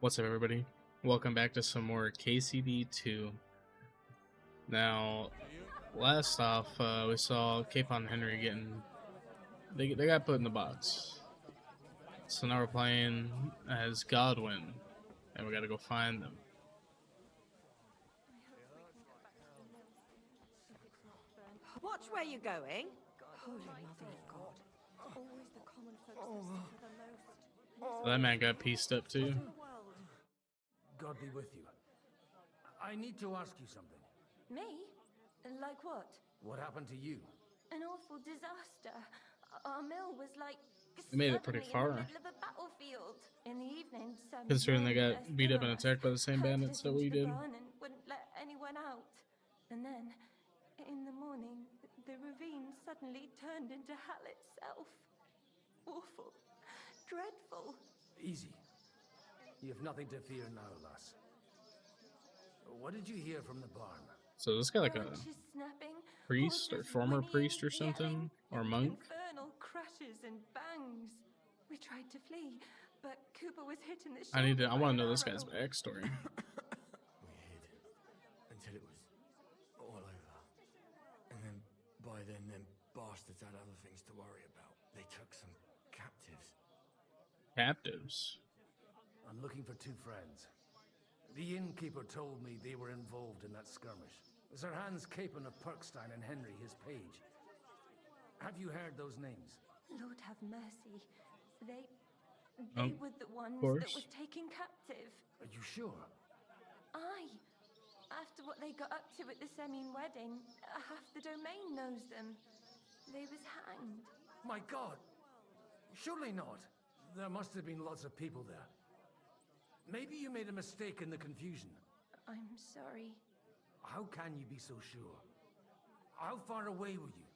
What's up, everybody? Welcome back to some more KCD2. Now, last off, we saw Capon and Henry getting they got put in the box. So now we're playing as Godwin, and we got to go find them. Watch where you're going. Holy Mother of God. Always the common folks that suffer the most. So that man got pieced up too. God be with you. I need to ask you something. Me? Like what? What happened to you? An awful disaster. Our mill was like They made it pretty suddenly far. in the middle of a battlefield. In the evening, some Considering they men got burst beat up in and on us, attacked by the same herded bandits us that into we the did. barn and wouldn't let anyone out. And then, in the morning, the ravine suddenly turned into hell itself. Awful. Dreadful. Easy. You have nothing to fear now, lass. What did you hear from the barn? So this guy like a Branches snapping, priest or horses former whinnying, priest or something, yelling, or monk. Infernal crashes and bangs. We tried to flee, but Cooper was hit in the I shoulder. want by to know an this guy's arrow. backstory. We hid until it was all over. And then, by then, them bastards had other things to worry about. They took some captives. Captives. I'm looking for two friends. The innkeeper told me they were involved in that skirmish. Sir Hans Capon of Perkstein and Henry, his page. Have you heard those names? Lord have mercy. They Oh, were the ones course. that was taken captive. Are you sure? Aye. After what they got up to at the Semine wedding, half the domain knows them. They was hanged. My God! Surely not. There must have been lots of people there. Maybe you made a mistake in the confusion. I'm sorry. How can you be so sure? How far away were you?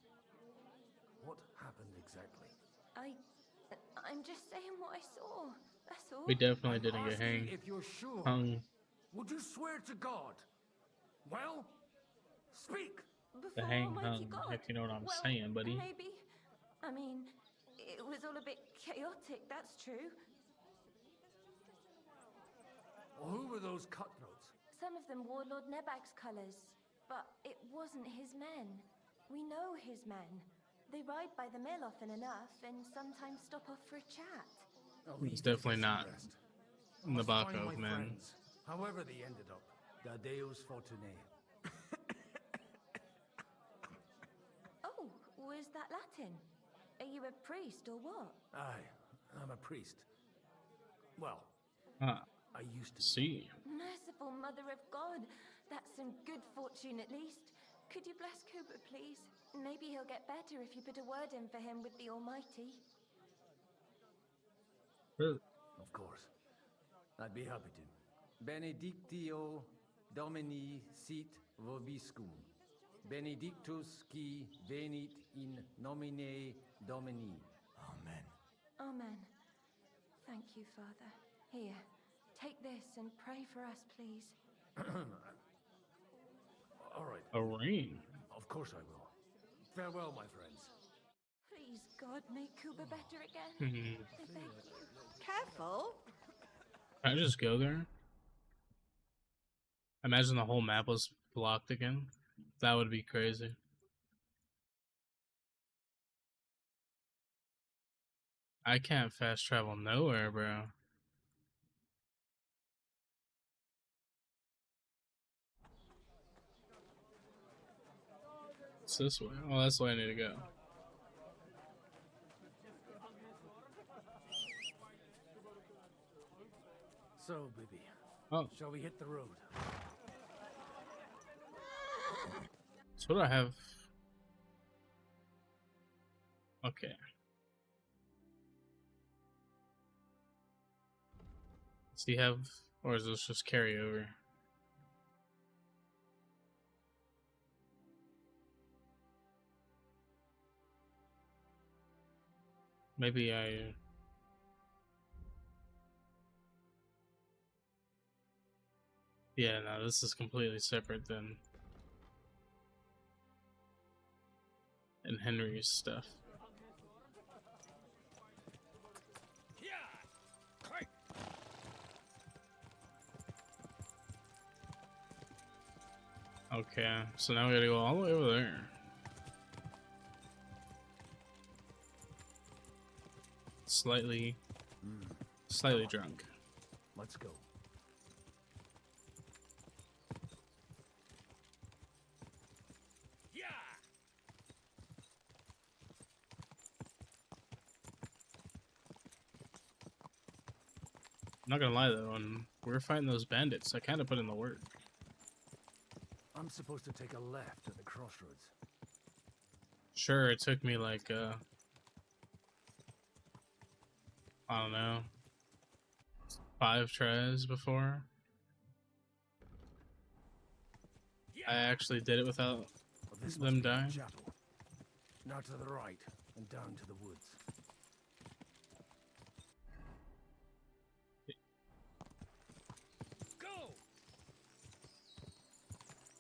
What happened exactly? I'm just saying what I saw. That's all. We definitely I'm didn't get asking hanged. if you're sure. Hung. Would you swear to God? Well, speak! Before hang Almighty hung, God. if you know what I'm Well, saying, buddy. Maybe. I mean, it was all a bit chaotic, that's true. Well, who were those cutthroats? Some of them wore Lord Nebag's colours, but it wasn't his men. We know his men. They ride by the mill often enough and sometimes stop off for a chat. I'll It's leave you to definitely get some not rest. in the Must find Bakov, my man. friends, however they ended up. Da Deus Fortunae. Oh, was that Latin? Are you a priest or what? Aye, I'm a priest. Well, Ah, I used to. see. Merciful Mother of God. That's some good fortune at least. Could you bless Cooper, please? Maybe he'll get better if you put a word in for him with the Almighty. Really? Of course. I'd be happy to. Benedictio Domini sit vobiscum. Benedictus qui venit in nomine Domini. Amen. Amen. Thank you, Father. Here, take this and pray for us, please. All right. A ring. Of course I will. Farewell, my friends. Please, God, make Cooper better again. Mhm. I beg you. Careful. Can I just go there? Imagine the whole map was blocked again. That would be crazy. I can't fast travel nowhere, bro. It's this way. Oh, that's the way I need to go. So, baby, Oh, shall we hit the road? so what do I have? Okay. Does he have, or is this just carryover? Maybe I. Yeah, no, this is completely separate than in Henry's stuff. Okay, so now we gotta go all the way over there. Slightly drunk. Let's go. I'm not gonna lie though, when we were fighting those bandits, I kind of put in the work. I'm supposed to take a left at the crossroads. Sure, it took me like I don't know, 5 tries before I actually did it without Well, this must them be the dying. chapel. Now to the right and down to the woods.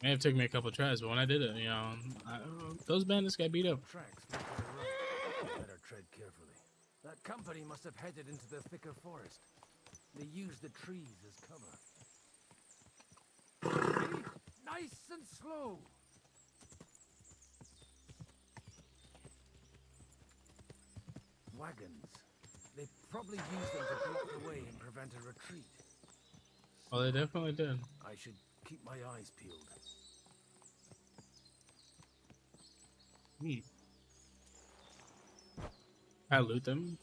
May have taken me a couple tries, but when I did it, you know, those bandits got beat up. Tracks lead to the right. Better tread carefully. That company must have headed into the thicker forest. They used the trees as cover. Nice and slow. Wagons. They probably used them to block the way and prevent a retreat. Well, they definitely did. I should keep my eyes peeled. I loot them.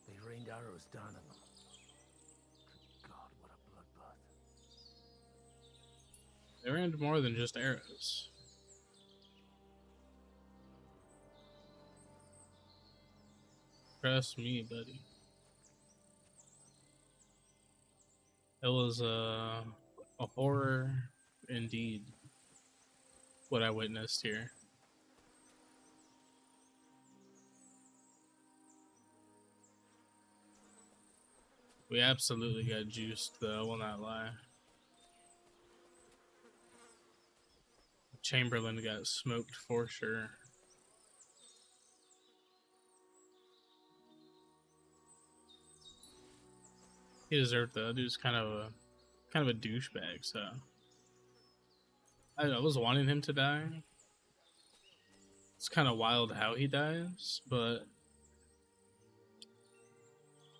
They rained arrows down on them. Good God, what a bloodbath. They ran into more than just arrows. Trust me, buddy. It was a horror indeed, what I witnessed here. We absolutely got juiced, though, I will not lie. Chamberlain got smoked for sure. He deserved that. Dude's kind of a douchebag, so I was wanting him to die. It's kind of wild how he dies, but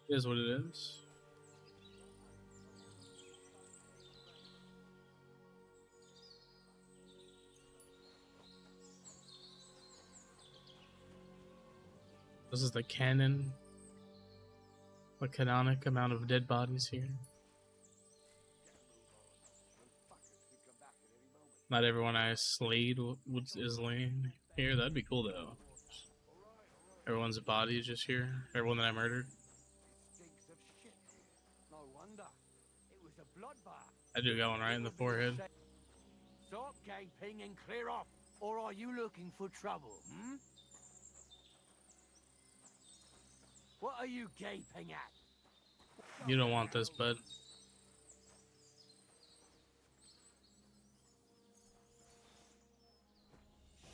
it is what it is. This is the canonic amount of dead bodies here. Not everyone I slayed is laying here. That'd be cool though. Everyone's body is just here. Everyone that I murdered. Stinks of shit. No wonder. It was a bloodbath. I do got one right in the forehead. Stop gaping and clear off. Or are you looking for trouble, hmm? What are you gaping at? You don't want this, bud.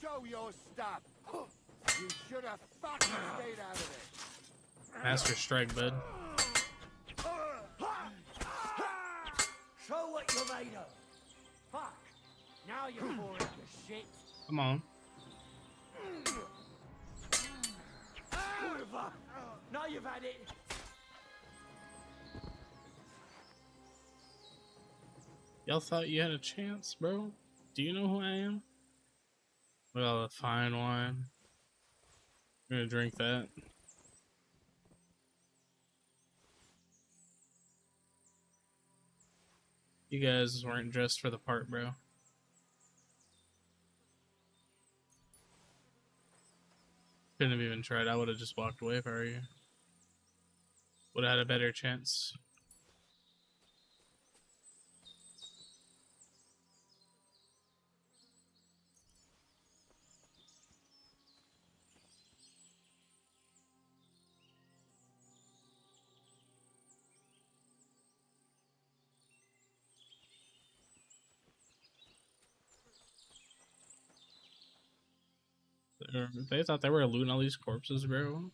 Show your stuff. You should have fucking stayed out of it. Master strike, bud. Show what you're made of. Fuck. Now you're pouring your shit. Come on. Kurva. Now you've had it. Y'all thought you had a chance, bro? Do you know who I am? Well, a fine wine. I'm gonna drink that. You guys weren't dressed for the part, bro. Couldn't have even tried. I would have just walked away if I were you. Would have had a better chance. They thought they were looting all these corpses, bro.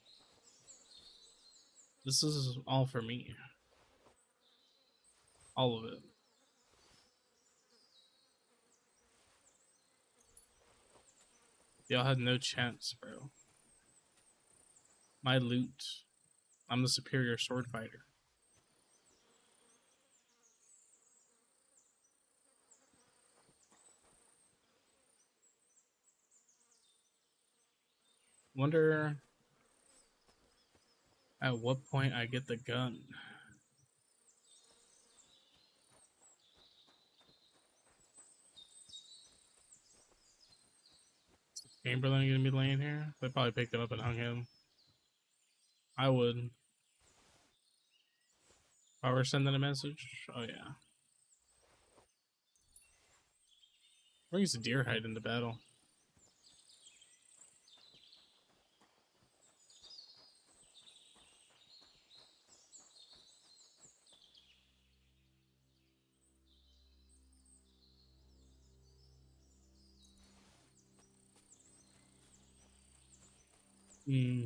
This is all for me. All of it. Y'all had no chance, bro. My loot. I'm the superior sword fighter. Wonder at what point I get the gun. Chamberlain gonna be laying here? They probably picked him up and hung him. I would. If I were sending a message, oh yeah. Brings a deer hide into battle. Hmm.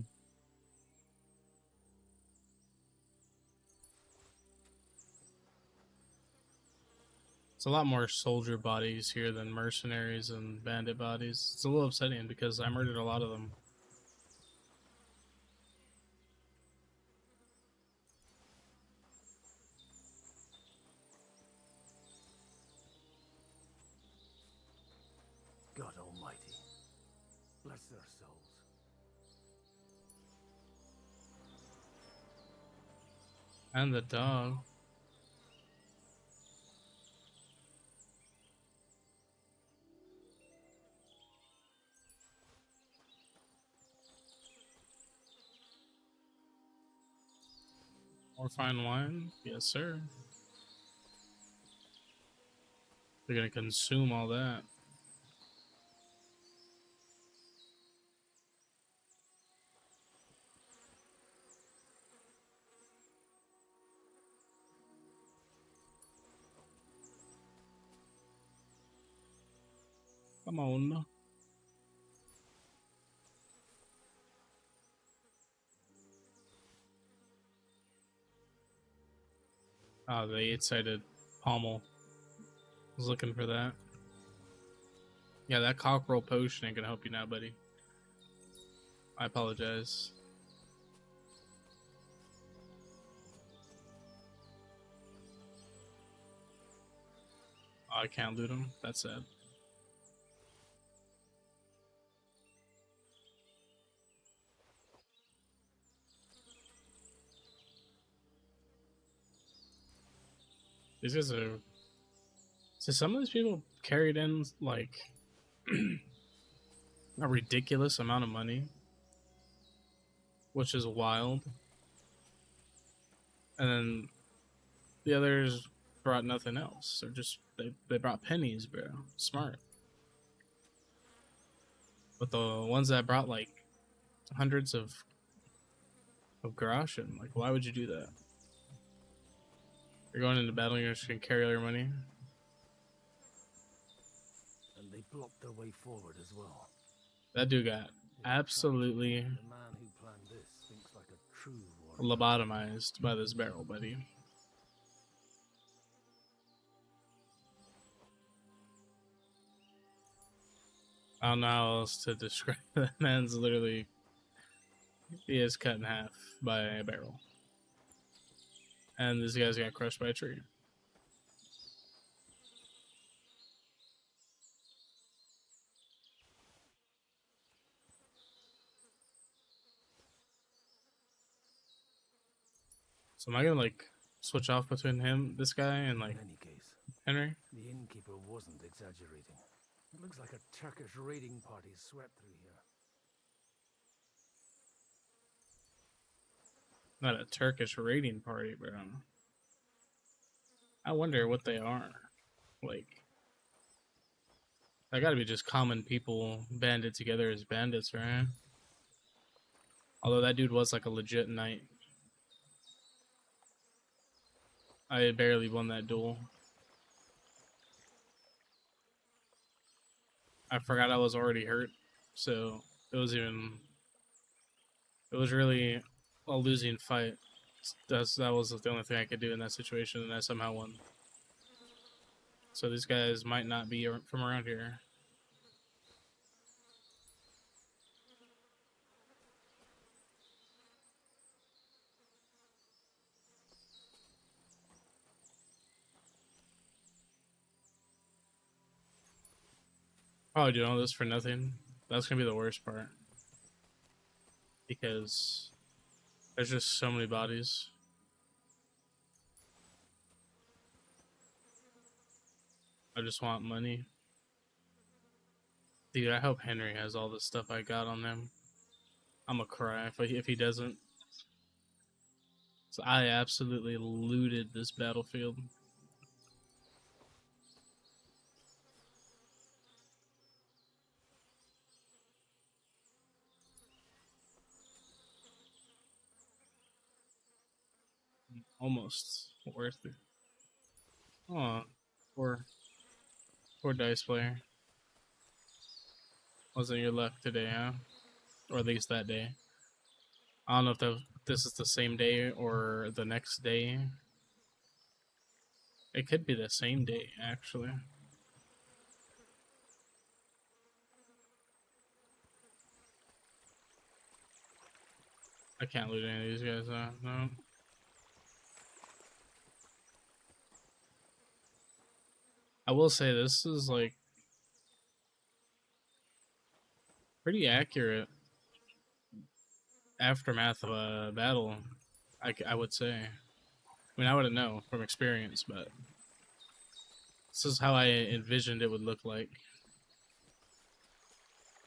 It's a lot more soldier bodies here than mercenaries and bandit bodies. It's a little upsetting because I murdered a lot of them. God Almighty, bless their souls. And the dog. More fine wine? Yes, sir. They're gonna consume all that. Come on. Ah, the 8-sided pommel. Was looking for that. Yeah, that cockerel potion ain't gonna help you now, buddy. I apologize. Oh, I can't loot him. That's sad. These guys are. So some of these people carried in like a ridiculous amount of money, which is wild. And then the others brought nothing else. They're just they brought pennies, bro. Smart. But the ones that brought like hundreds of groschen, like why would you do that? You're going into battle, you're just gonna carry all your money. And they blocked their way forward as well. That dude got absolutely The man who planned this thinks like a true warrior. lobotomized by this barrel, buddy. I don't know how else to describe that man's literally. He is cut in half by a barrel. And this guy's got crushed by a tree. So am I gonna like switch off between this guy, and like In any case, Henry? the innkeeper wasn't exaggerating. It looks like a Turkish raiding party swept through here. Not a Turkish raiding party, bro. I wonder what they are. Like, they gotta be just common people banded together as bandits, right? Although that dude was like a legit knight. I barely won that duel. I forgot I was already hurt, so it was really a losing fight. That was the only thing I could do in that situation, and I somehow won. So these guys might not be from around here. Probably doing all this for nothing. That's gonna be the worst part. Because there's just so many bodies. I just want money. Dude, I hope Henry has all the stuff I got on him. I'm gonna cry if he doesn't. So I absolutely looted this battlefield. Almost worth it. Oh, poor dice player. Wasn't your luck today, huh? Or at least that day. I don't know if this is the same day or the next day. It could be the same day, actually. I can't loot any of these guys, no. I will say this is like pretty accurate aftermath of a battle, I would say. I mean, I wouldn't know from experience, but this is how I envisioned it would look like.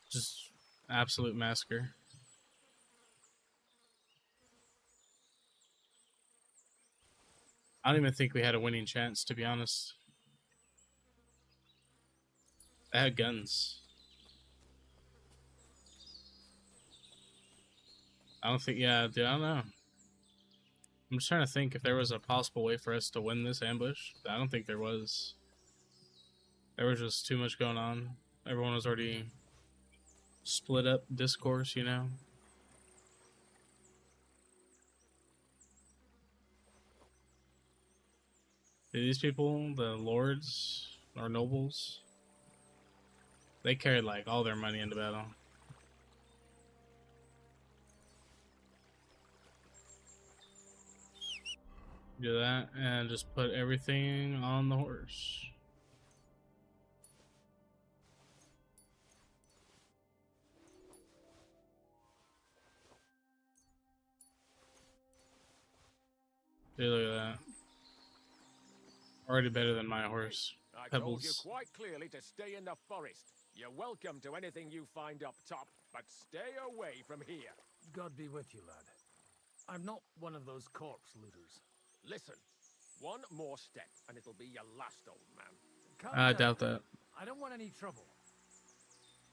Just absolute massacre. I don't even think we had a winning chance, to be honest. I had guns. I don't think, yeah, dude, I don't know. I'm just trying to think if there was a possible way for us to win this ambush. I don't think there was. There was just too much going on. Everyone was already split up discourse, you know? These people, the lords or nobles, they carried like all their money into battle. Do that and just put everything on the horse. Dude, look at that. Already better than my horse. I Pebbles. told you quite clearly to stay in the forest. You're welcome to anything you find up top, but stay away from here. God be with you, lad. I'm not one of those corpse looters. Listen, one more step and it'll be your last, old man. Calm I down. doubt that. I don't want any trouble.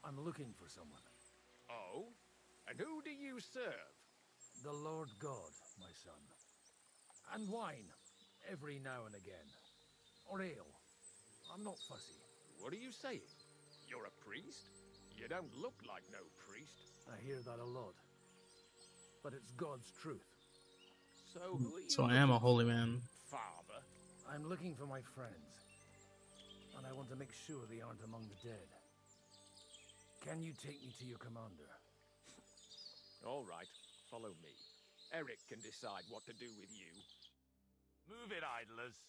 I'm looking for someone. Oh? And who do you serve? The Lord God, my son. And wine, every now and again. Or ale. I'm not fussy. What are you saying? You're a priest? You don't look like no priest. I hear that a lot. But it's God's truth. So who are you So I am a holy man. Father? I'm looking for my friends. And I want to make sure they aren't among the dead. Can you take me to your commander? All right, follow me. Eric can decide what to do with you. Move it, idlers.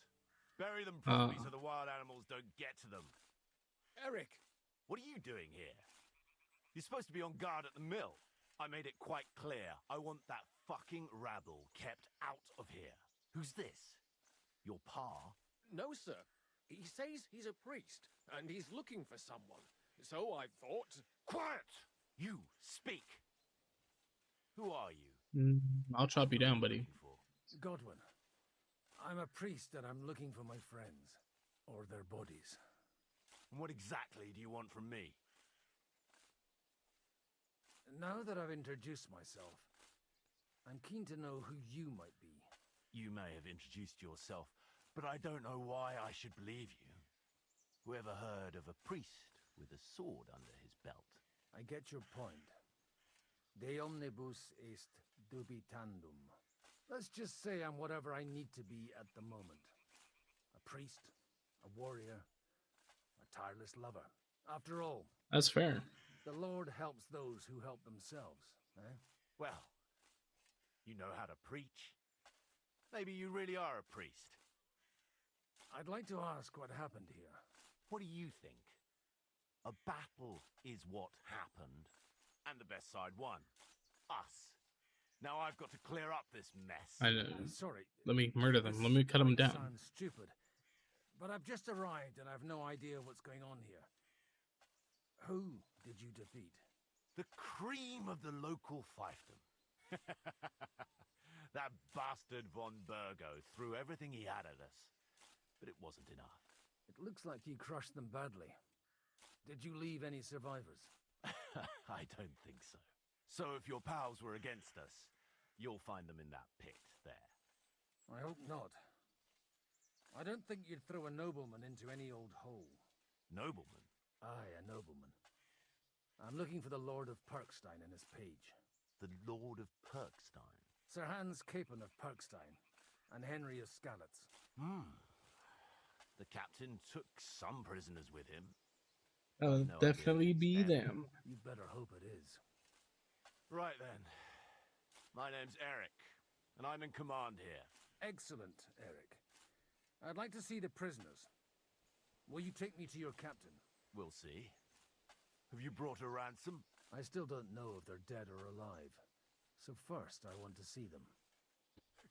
Bury them properly so the wild animals don't get to them. Eric! What are you doing here? You're supposed to be on guard at the mill. I made it quite clear. I want that fucking rabble kept out of here. Who's this? Your pa? No, sir. He says he's a priest, and he's looking for someone. So I thought... Quiet! You, speak! Who are you? I'll chop you down, buddy. Godwin. I'm a priest and I'm looking for my friends. Or their bodies. And what exactly do you want from me? Now that I've introduced myself, I'm keen to know who you might be. You may have introduced yourself, but I don't know why I should believe you. Whoever heard of a priest with a sword under his belt? I get your point. De omnibus est dubitandum. Let's just say I'm whatever I need to be at the moment. A priest, a warrior, a tireless lover. After all, That's fair. the Lord helps those who help themselves, eh? Well, you know how to preach. Maybe you really are a priest. I'd like to ask what happened here. What do you think? A battle is what happened, and the best side won. Us. Now I've got to clear up this mess. Sorry. Let me murder them. this Let me cut them might down. Sound stupid, but I've just arrived and I've no idea what's going on here. Who did you defeat? The cream of the local fiefdom. That bastard von Burgo threw everything he had at us, but it wasn't enough. It looks like you crushed them badly. Did you leave any survivors? I don't think so. So if your pals were against us, you'll find them in that pit there. I hope not. I don't think you'd throw a nobleman into any old hole. Nobleman? Aye, a nobleman. I'm looking for the Lord of Perkstein and his page. The Lord of Perkstein? Sir Hans Capon of Perkstein and Henry of Skalitz. The captain took some prisoners with him. That'll No definitely idea be who's there. them. You better hope it is. Right then. My name's Eric, and I'm in command here. Excellent, Eric. I'd like to see the prisoners. Will you take me to your captain? We'll see. Have you brought a ransom? I still don't know if they're dead or alive. So first, I want to see them.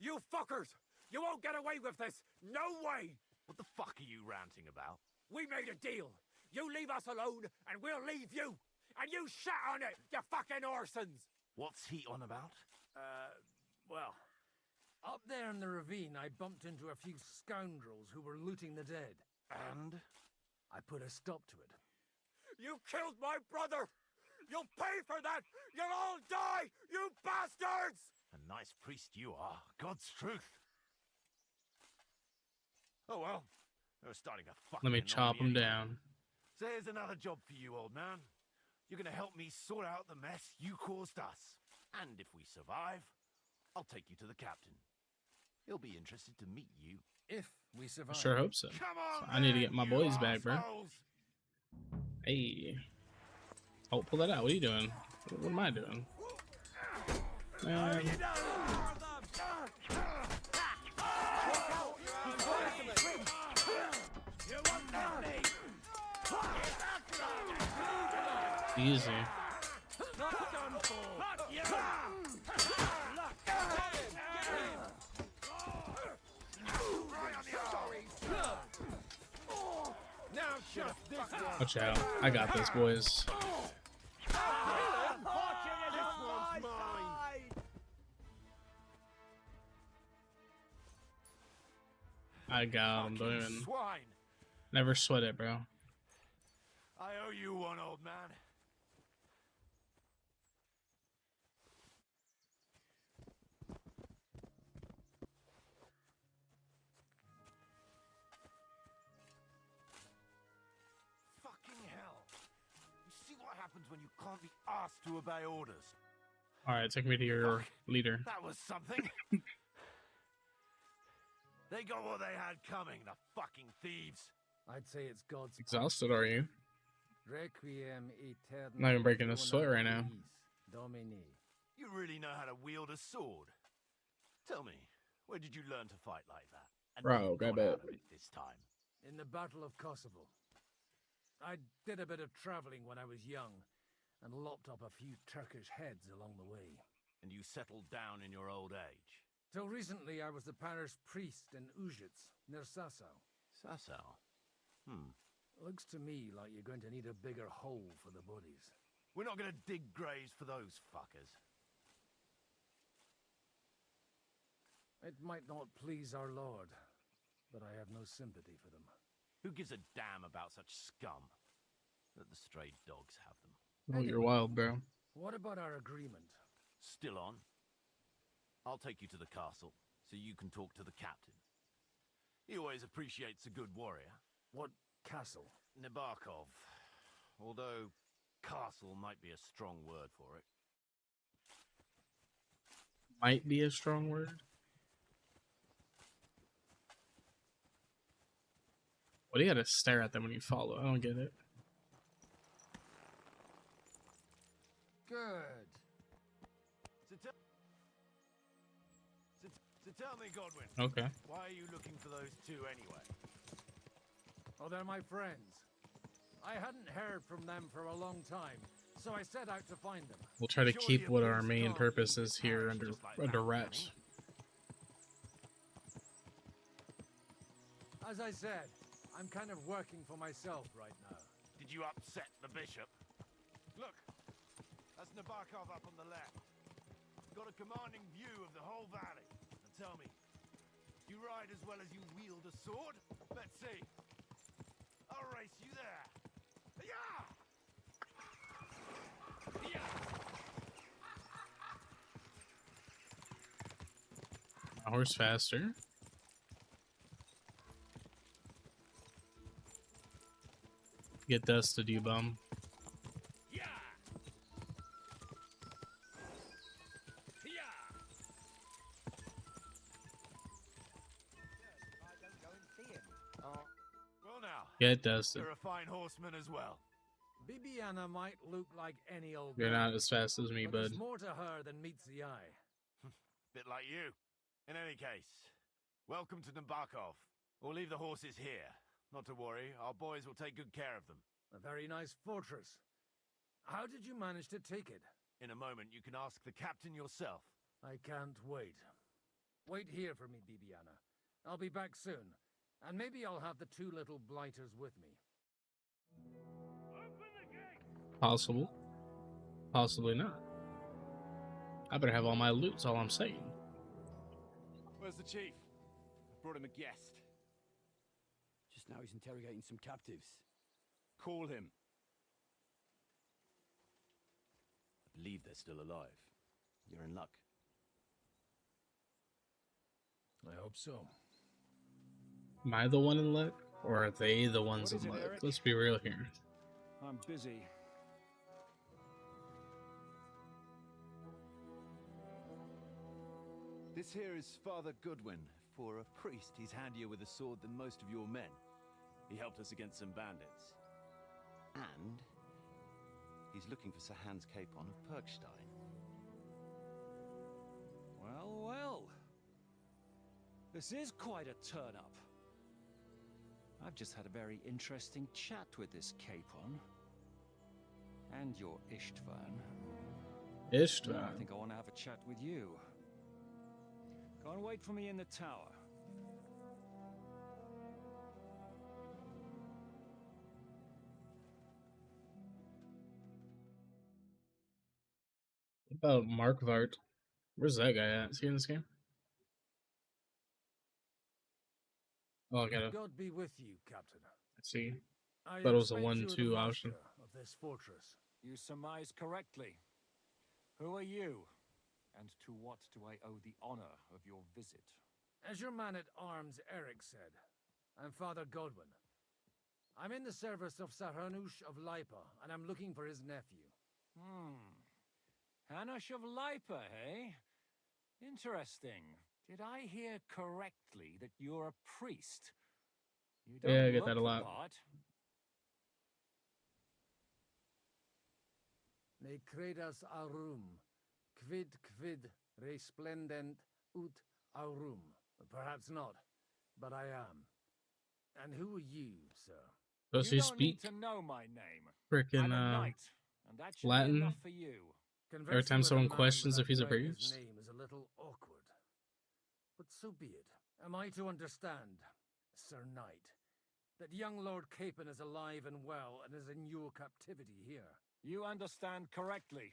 You fuckers! You won't get away with this! No way! What the fuck are you ranting about? We made a deal. You leave us alone, and we'll leave you. And you shat on it, you fucking orsons! What's he on about? Well, up there in the ravine, I bumped into a few scoundrels who were looting the dead. And? I put a stop to it. You killed my brother! You'll pay for that! You'll all die, you bastards! A nice priest you are. God's truth. Oh well, they're starting a fucking Let me chop them annoy me anyway. down. So here's another job for you, old man. You're gonna help me sort out the mess you caused us. And if we survive, I'll take you to the captain. He'll be interested to meet you. If we survive. I sure hope so. Come on, I need to then, get my you boys back, bro. assholes. Hey. Oh, pull that out. What are you doing? What am I doing? Man. Easy. Watch out. I got this, boys. I got him, Fucking dude. swine. Never sweat it, bro. I owe you one, old man. Fucking hell. You see what happens when you can't be asked to obey orders? Alright, take me to your leader. That was something. They got what they had coming, the fucking thieves. I'd say it's God's Exhausted, are you? Requiem aeternam. Not even breaking a sweat right now. Domini. You really know how to wield a sword. Tell me, where did you learn to fight like that? And Bro, you've grab got it. out of it this time. In the Battle of Kosovo. I did a bit of traveling when I was young and lopped up a few Turkish heads along the way. And you settled down in your old age. Till recently, I was the parish priest in Ujits, near Sasau. Sasau? Looks to me like you're going to need a bigger hole for the bodies. We're not gonna dig graves for those fuckers. It might not please our Lord, but I have no sympathy for them. Who gives a damn about such scum? Let the stray dogs have them. Oh, you're wild, bro. What about our agreement? Still on? I'll take you to the castle, so you can talk to the captain. He always appreciates a good warrior. What castle? Nabokov. Although, castle might be a strong word for it. Might be a strong word. What do you gotta stare at them when you follow? I don't get it. Good. So tell me, Godwin, Okay. why are you looking for those two anyway? Oh, they're my friends. I hadn't heard from them for a long time, so I set out to find them. We'll try to Surely keep a what our priest main can't purpose leave is his here parish under just like under that, wraps. can As I said, I'm kind of working for myself right now. Did you upset the bishop? Look, that's Nabokov up on the left. Got a commanding view of the whole valley. Now tell me, you ride as well as you wield a sword? Let's see. I'll race you there. Yeah! My horse faster. Get dusted, you bum. Well now, Get dusted. you're a fine horseman as well. Bibiana might look like any old You're girl, not as fast as me, but bud. there's more to her than meets the eye. Bit like you. In any case, welcome to Nabokov. We'll leave the horses here. Not to worry, our boys will take good care of them. A very nice fortress. How did you manage to take it? In a moment, you can ask the captain yourself. I can't wait. Wait here for me, Bibiana. I'll be back soon. And maybe I'll have the two little blighters with me. Possible. Possibly not. I better have all my loot's all I'm saying. Where's the chief? I brought him a guest. Just now he's interrogating some captives. Call him. I believe they're still alive. You're in luck. I hope so. Am I the one in luck? Or are they the ones What is in it, luck? Eric? Let's be real here. I'm busy. This here is Father Goodwin. For a priest, he's handier with a sword than most of your men. He helped us against some bandits. And he's looking for Sir Hans Capon of Perkstein. Well, well. This is quite a turn-up. I've just had a very interesting chat with this Capon. And your Istvan. Now I Istvan. think I want to have a chat with you. Go and wait for me in the tower. What about Markvart? Where's that guy at? Is he in this game? Oh, I gotta God be with you, Captain. see. I Thought it was a expect you're 1-2 the option. master of this fortress. You surmise correctly. Who are you? And to what do I owe the honor of your visit? As your man-at-arms Eric said, I'm Father Godwin. I'm in the service of Sahanush of Lipa, and I'm looking for his nephew. Hanush of Lipa, eh? Interesting. Did I hear correctly that you're a priest? You don't Yeah, I get look that a the lot. part. Ne credas aurum, quid resplendent ut aurum. Perhaps not, but I am. And who are you, sir? Does You he don't need speak to know my name. frickin' I'm a knight, and that should Latin? be enough for you. Every time Conversing with a someone man questions if without he's a knowing his priest? name is a little awkward. But so be it. Am I to understand, Sir Knight, that young Lord Capon is alive and well and is in your captivity here? You understand correctly.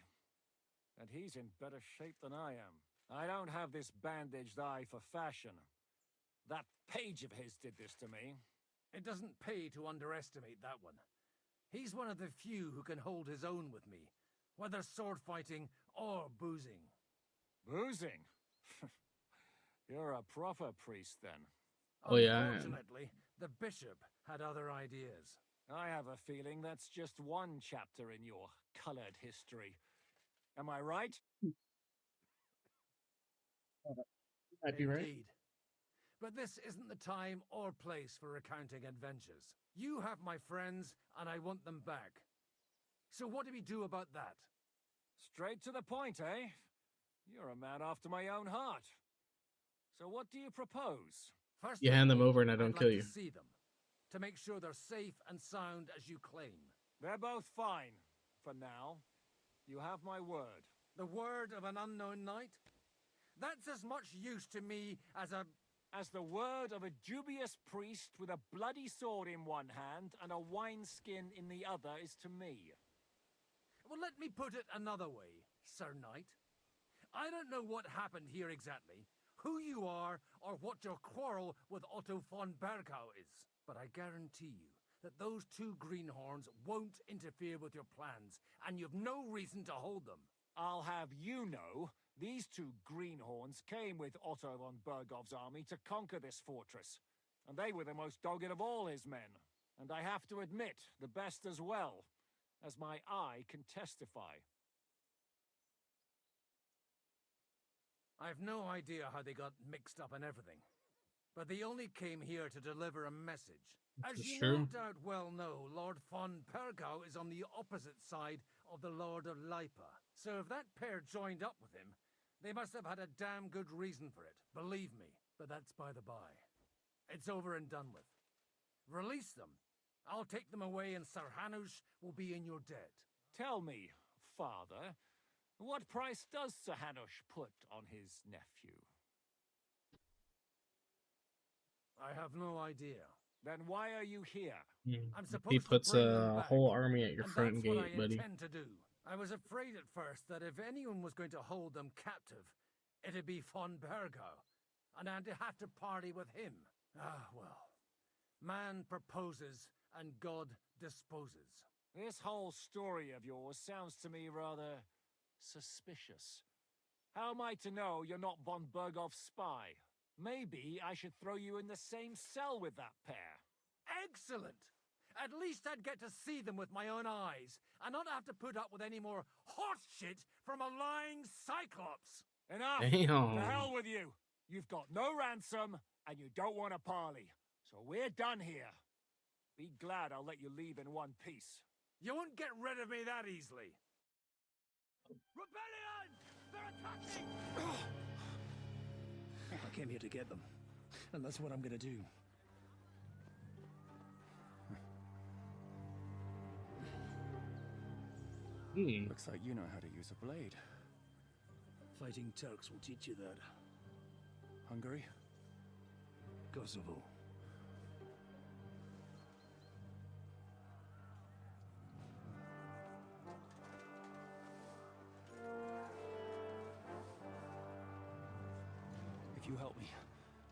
And he's in better shape than I am. I don't have this bandaged eye for fashion. That page of his did this to me. It doesn't pay to underestimate that one. He's one of the few who can hold his own with me, whether sword fighting or boozing. Boozing? You're a proper priest, then. Oh, yeah, I am. Unfortunately, the bishop had other ideas. I have a feeling that's just one chapter in your colored history. Am I right? Might be right. Indeed. But this isn't the time or place for recounting adventures. You have my friends, and I want them back. So what do we do about that? Straight to the point, eh? You're a man after my own heart. So what do you propose? First You of hand them all, over and I I'd don't like kill to you. see them, to make sure they're safe and sound as you claim. They're both fine, for now. You have my word. The word of an unknown knight? That's as much use to me as a... As the word of a dubious priest with a bloody sword in one hand and a wineskin in the other is to me. Well, let me put it another way, Sir Knight. I don't know what happened here exactly, who you are, or what your quarrel with Otto von Bergau is. But I guarantee you that those two greenhorns won't interfere with your plans, and you've no reason to hold them. I'll have you know, these two greenhorns came with Otto von Bergov's army to conquer this fortress, and they were the most dogged of all his men. And I have to admit, the best as well, as my eye can testify. I've no idea how they got mixed up in everything, but they only came here to deliver a message. As That's you true. no doubt well know, Lord von Bergau is on the opposite side of the Lord of Lipa. So if that pair joined up with him, they must have had a damn good reason for it, believe me. But that's by the by. It's over and done with. Release them. I'll take them away and Sir Hanush will be in your debt. Tell me, father, what price does Sir Hanush put on his nephew? I have no idea. Then why are you here? I'm supposed He puts to bring them a back, whole army at your and front that's what gate, I buddy. intend to do. I was afraid at first that if anyone was going to hold them captive, it'd be von Bergau, and I'd have to party with him. Ah, well. Man proposes, and God disposes. This whole story of yours sounds to me rather suspicious. How am I to know you're not von Bergov's spy? Maybe I should throw you in the same cell with that pair. Excellent! At least I'd get to see them with my own eyes, and not have to put up with any more horse shit from a lying cyclops. Enough! Damn. To hell with you! You've got no ransom, and you don't want a parley. So we're done here. Be glad I'll let you leave in one piece. You won't get rid of me that easily. Rebellion! They're attacking! I came here to get them, and that's what I'm gonna do. Looks like you know how to use a blade. Fighting Turks will teach you that. Hungary? Kosovo. If you help me,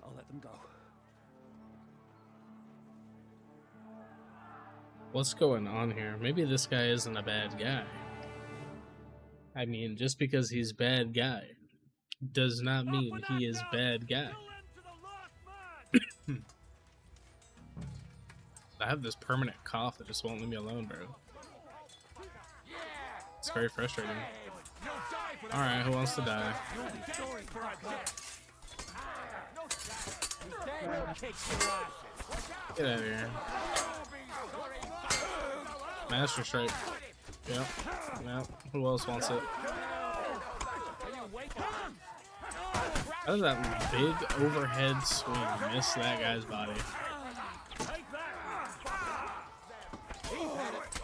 I'll let them go. What's going on here? Maybe this guy isn't a bad guy. I mean, just because he's bad guy does not mean he is bad guy. I have this permanent cough that just won't leave me alone, bro. It's very frustrating. Alright, who wants to die? Get out of here. Master Strike. Yep. Yep. Who else wants it? How does that big overhead swing miss that guy's body?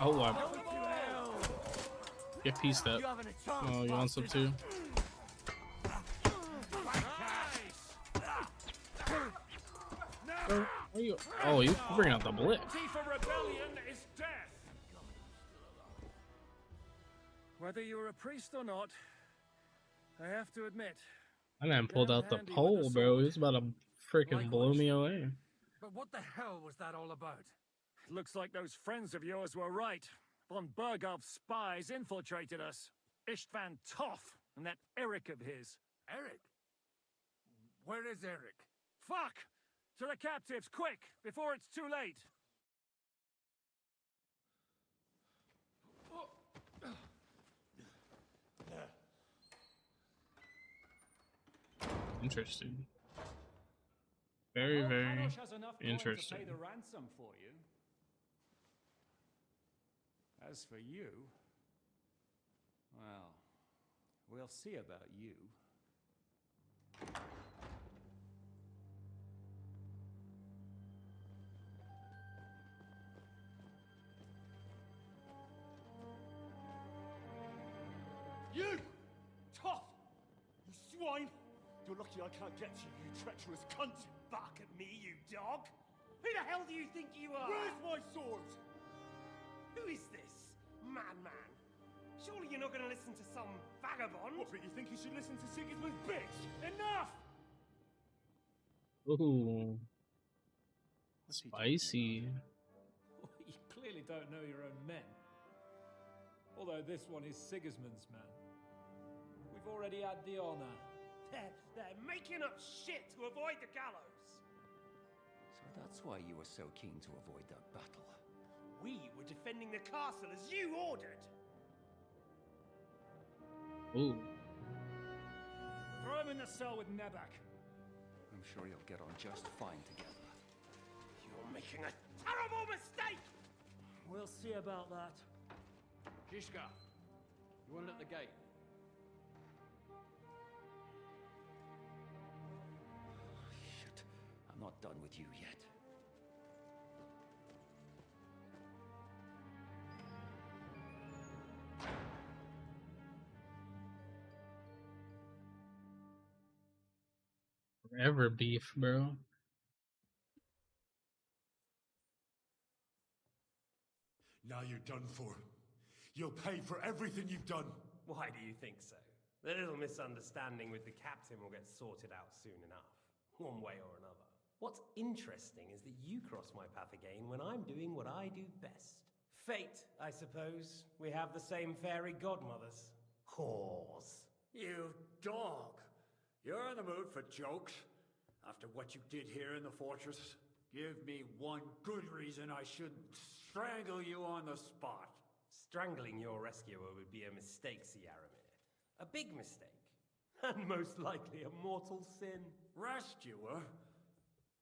Oh, wow. Get pieced up. Oh, you want some too? Oh, you bring out the blitz. Whether you're a priest or not, I have to admit. I man pulled out the pole, bro. He was about to freaking blow me away. But what the hell was that all about? Looks like those friends of yours were right. Von Bergov's spies infiltrated us. Istvan Toth and that Eric of his. Eric? Where is Eric? Fuck! To the captives, quick, before it's too late. Interesting. very, hope very Kadosh has enough coin to interesting. pay the ransom for you. As for you, well, we'll see about you. You! Tough! You swine! You're lucky I can't get to you, you treacherous cunt! Bark at me, you dog! Who the hell do you think you are? Where's my sword? Who is this? Madman! Surely you're not going to listen to some vagabond? What, but you think you should listen to Sigismund's bitch? Enough! Ooh. Spicy. You clearly don't know your own men. Although this one is Sigismund's man. We've already had the honor. They're making up shit to avoid the gallows! So that's why you were so keen to avoid that battle. We were defending the castle as you ordered! Ooh. Throw him in the cell with Nebak. I'm sure you'll get on just fine together. You're making a terrible mistake! We'll see about that. Jishka, you want it at the gate? Shit, I'm not done with you yet. Forever beef, bro. Now you're done for. You'll pay for everything you've done. Why do you think so? The little misunderstanding with the captain will get sorted out soon enough, one way or another. What's interesting is that you cross my path again when I'm doing what I do best. Fate, I suppose. We have the same fairy godmothers. Whores. You dog! You're in the mood for jokes? After what you did here in the fortress? Give me one good reason I shouldn't strangle you on the spot. Strangling your rescuer would be a mistake, Sierramir. A big mistake. And most likely a mortal sin. Rescuer?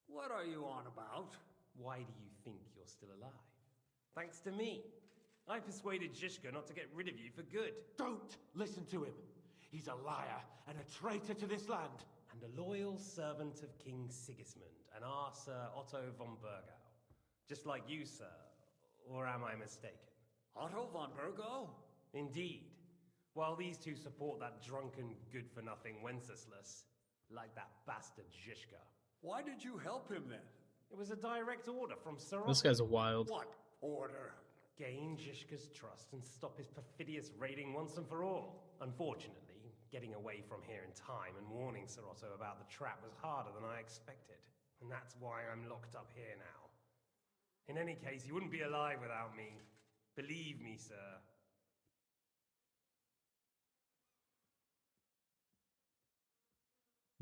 What are you on about? Why do you think you're still alive? Thanks to me. I persuaded Zhishka not to get rid of you for good. Don't listen to him. He's a liar and a traitor to this land. And a loyal servant of King Sigismund and our Sir Otto von Burgau. Just like you, sir. Or am I mistaken? Otto von Burgau? Indeed. While these two support that drunken, good-for-nothing Wenceslas, like that bastard Zhishka. Why did you help him then? It was a direct order from Sir Otto. This guy's wild. What order? Gain Zhishka's trust and stop his perfidious raiding once and for all. Unfortunately, getting away from here in time and warning Sir Otto about the trap was harder than I expected. And that's why I'm locked up here now. In any case, you wouldn't be alive without me. Believe me, sir.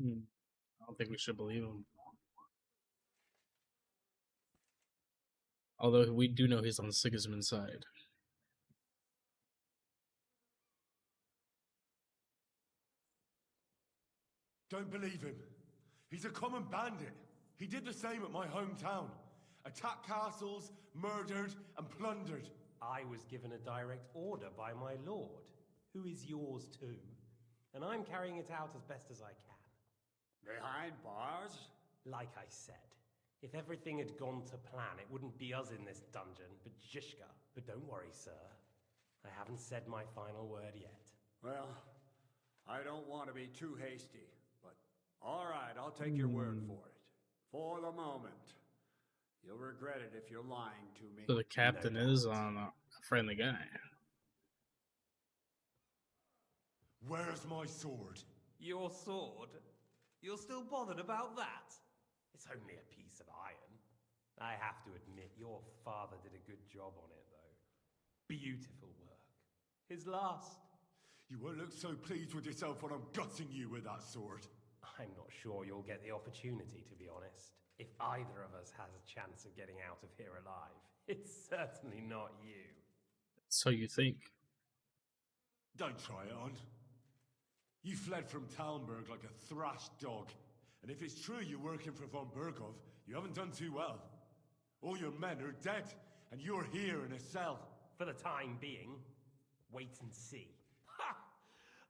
I don't think we should believe him. Although we do know he's on Sigismund's side. Don't believe him. He's a common bandit. He did the same at my hometown. Attacked castles, murdered, and plundered. I was given a direct order by my lord, who is yours too. And I'm carrying it out as best as I can. Behind bars? Like I said, if everything had gone to plan, it wouldn't be us in this dungeon, but Zhishka. But don't worry, sir. I haven't said my final word yet. Well, I don't want to be too hasty, but all right, I'll take your word for it. For the moment. You'll regret it if you're lying to me. So the captain is on a friendly guy. Where's my sword? Your sword? You're still bothered about that? It's only a piece of iron. I have to admit, your father did a good job on it, though. Beautiful work. His last. You won't look so pleased with yourself when I'm gutting you with that sword. I'm not sure you'll get the opportunity, to be honest. If either of us has a chance of getting out of here alive, it's certainly not you. So you think? Don't try it on. You fled from Talmberg like a thrashed dog, And if it's true you're working for von Bergov, you haven't done too well. All your men are dead, and you're here in a cell. For the time being, wait and see. Ha!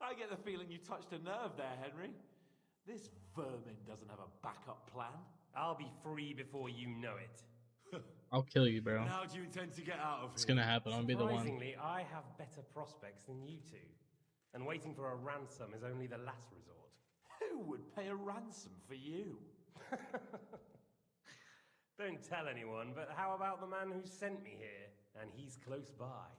I get the feeling you touched a nerve there, Henry. This vermin doesn't have a backup plan. I'll be free before you know it. I'll kill you, bro. And how do you intend to get out of here? It's gonna happen. I'll be the one. Surprisingly, I have better prospects than you two. And waiting for a ransom is only the last resort. Who would pay a ransom for you? Don't tell anyone, but how about the man who sent me here? And he's close by.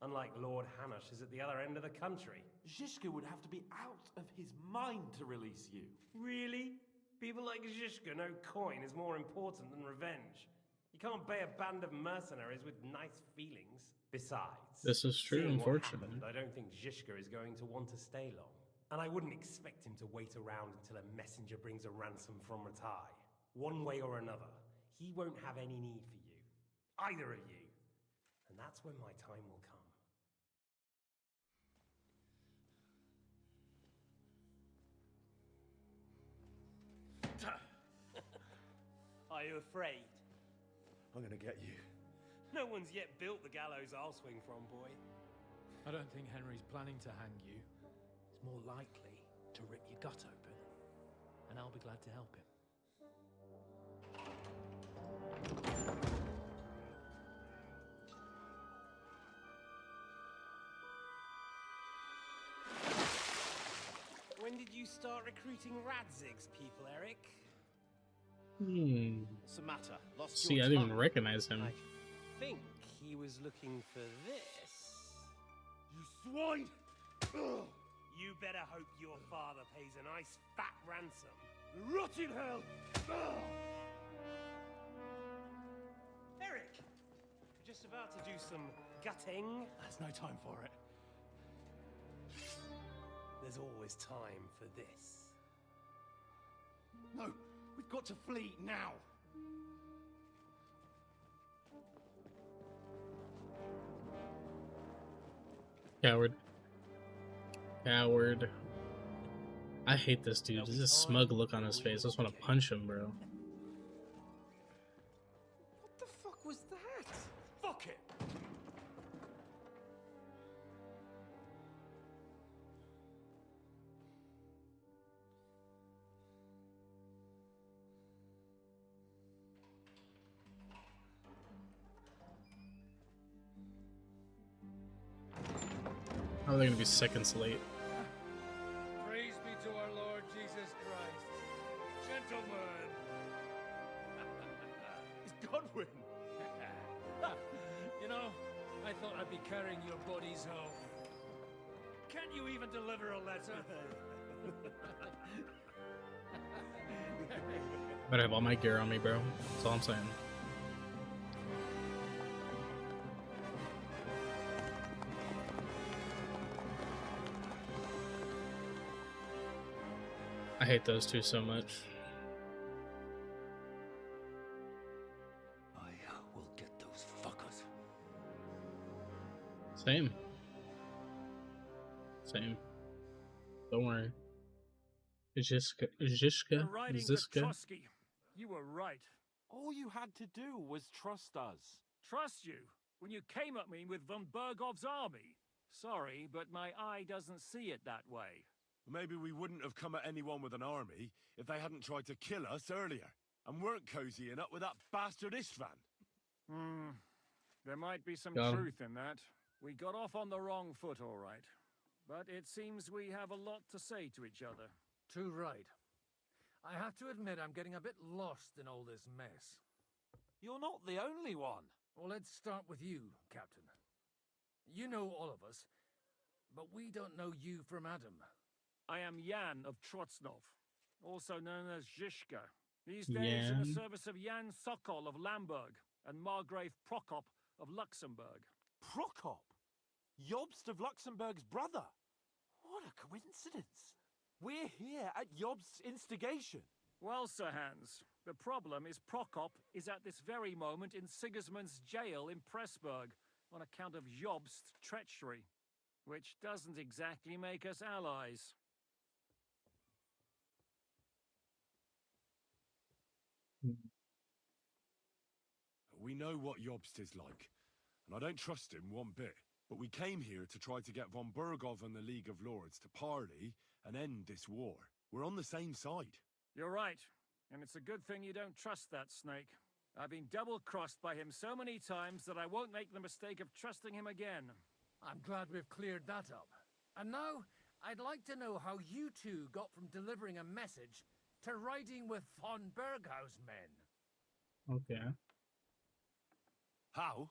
Unlike Lord Hanush is at the other end of the country. Zhishka would have to be out of his mind to release you. Really? People like Zhishka know coin is more important than revenge. You can't pay a band of mercenaries with nice feelings. Besides, this is true, seeing what unfortunately. happened, I don't think Zhishka is going to want to stay long. And I wouldn't expect him to wait around until a messenger brings a ransom from Ratai. One way or another, he won't have any need for you. Either of you. And that's when my time will come. Are you afraid? I'm gonna get you. No one's yet built the gallows I'll swing from, boy. I don't think Henry's planning to hang you. He's more likely to rip your gut open. And I'll be glad to help him. When did you start recruiting Radzig's people, Eric? What's the matter? Lost See, your I didn't tongue? even recognize him. I think he was looking for this. You swine! Ugh. You better hope your father pays a nice fat ransom. Rot in hell! Ugh. Eric! We're just about to do some gutting. There's no time for it. There's always time for this. No, we've got to flee now. Coward. Coward. I hate this dude. There's a smug look on his face. I just want to punch him, bro. What the fuck was that? Fuck it! How are they gonna be seconds late? Praise be to our Lord Jesus Christ. Gentlemen! It's Godwin! You know, I thought I'd be carrying your bodies home. Can't you even deliver a letter? Better have all my gear on me, bro. That's all I'm saying. I hate those two so much. I will get those fuckers. Same. Same. Don't worry. Zhishka? You're riding to Ziska? Trotsky. You were right. All you had to do was trust us. Trust you when you came at me with von Bergov's army. Sorry, but my eye doesn't see it that way. Maybe we wouldn't have come at anyone with an army if they hadn't tried to kill us earlier and weren't cozying up with that bastard Istvan. There might be some Got him. truth in that. We got off on the wrong foot, all right. But it seems we have a lot to say to each other. Too right. I have to admit I'm getting a bit lost in all this mess. You're not the only one. Well, let's start with you, Captain. You know all of us, but we don't know you from Adam. I am Jan of Trotsnov, also known as Zhishka. These days in the Jan? service of Jan Sokol of Lamberg and Margrave Prokop of Luxembourg. Prokop? Jobst of Luxembourg's brother? What a coincidence. We're here at Jobst's instigation. Well, Sir Hans, the problem is Prokop is at this very moment in Sigismund's jail in Pressburg on account of Jobst's treachery, which doesn't exactly make us allies. We know what Jobst is like, and I don't trust him one bit. But we came here to try to get von Bergov and the League of Lords to parley and end this war. We're on the same side. You're right, and it's a good thing you don't trust that snake. I've been double-crossed by him so many times that I won't make the mistake of trusting him again. I'm glad we've cleared that up. And now, I'd like to know how you two got from delivering a message to riding with von Berghaus men. Okay. How?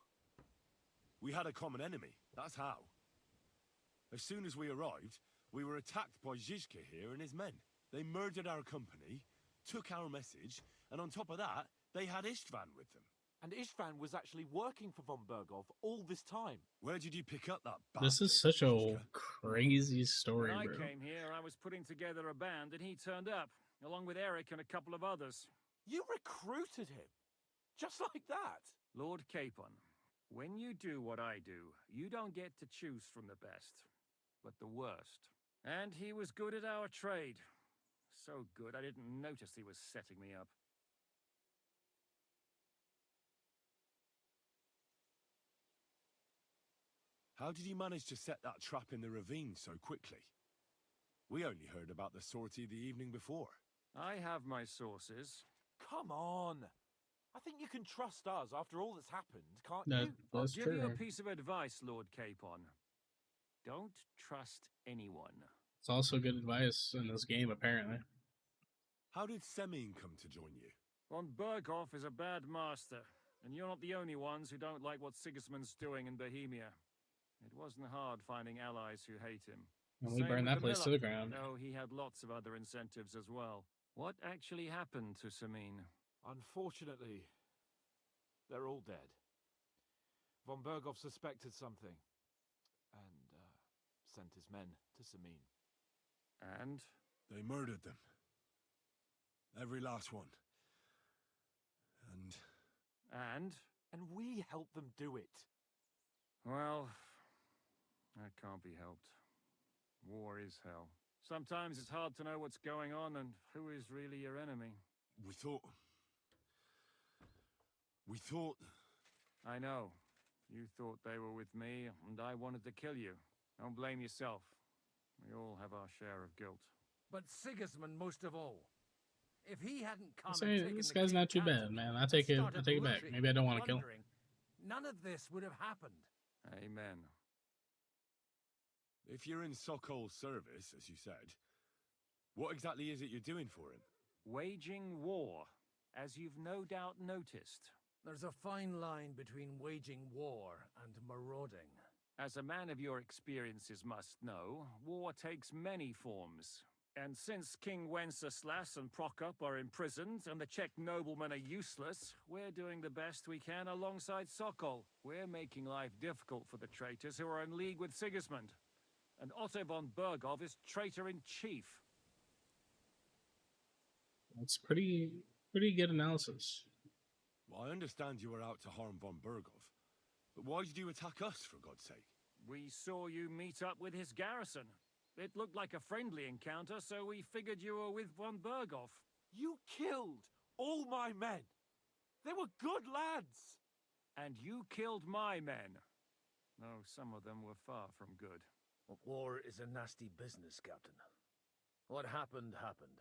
We had a common enemy, that's how. As soon as we arrived, we were attacked by Zizka here and his men. They murdered our company, took our message, and on top of that, they had Istvan with them. And Istvan was actually working for von Bergov all this time. Where did you pick up that This is such a crazy story, When I bro. came here, I was putting together a band, and he turned up, along with Eric and a couple of others. You recruited him? Just like that? Lord Capon, when you do what I do, you don't get to choose from the best, but the worst. And he was good at our trade. So good, I didn't notice he was setting me up. How did you manage to set that trap in the ravine so quickly? We only heard about the sortie the evening before. I have my sources. Come on. I think you can trust us after all that's happened, can't That- you? I'll that's give you a true. piece of advice, Lord Capon. Don't trust anyone. It's also good advice in this game, apparently. How did Semine come to join you? Von Berghoff is a bad master, and you're not the only ones who don't like what Sigismund's doing in Bohemia. It wasn't hard finding allies who hate him. And we Same burned with that place to miller, the ground. though he had lots of other incentives as well. What actually happened to Semine? Unfortunately, they're all dead. Von Berghoff suspected something, and sent his men to Semine. And? They murdered them. Every last one. And... And we helped them do it. Well, that can't be helped. War is hell. Sometimes it's hard to know what's going on and who is really your enemy. We thought... I know. You thought they were with me, and I wanted to kill you. Don't blame yourself. We all have our share of guilt. But Sigismund most of all. If he hadn't come I'd and say taken this the guy's king not too captive bad, man. I and take it started back. looting Maybe I don't want to and kill him. plundering, none of this would have happened. Amen. If you're in Sokol's service, as you said, what exactly is it you're doing for him? Waging war, as you've no doubt noticed. There's a fine line between waging war and marauding. As a man of your experiences must know, war takes many forms. And since King Wenceslas and Prokop are imprisoned and the Czech noblemen are useless, we're doing the best we can alongside Sokol. We're making life difficult for the traitors who are in league with Sigismund. And Otto von Bergov is traitor-in-chief. That's pretty good analysis. Well, I understand you were out to harm von Bergov, but why did you attack us, for God's sake? We saw you meet up with his garrison. It looked like a friendly encounter, so we figured you were with von Bergov. You killed all my men. They were good lads. And you killed my men. Though some of them were far from good. War is a nasty business, Captain. What happened, happened.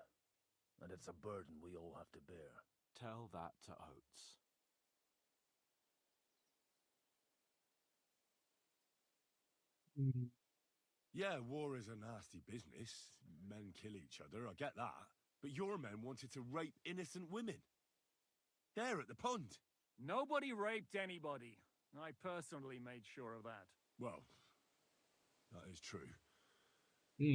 And it's a burden we all have to bear. Tell that to Oates. Yeah, war is a nasty business. Men kill each other, I get that. But your men wanted to rape innocent women. There at the pond. Nobody raped anybody. I personally made sure of that. Well, that is true.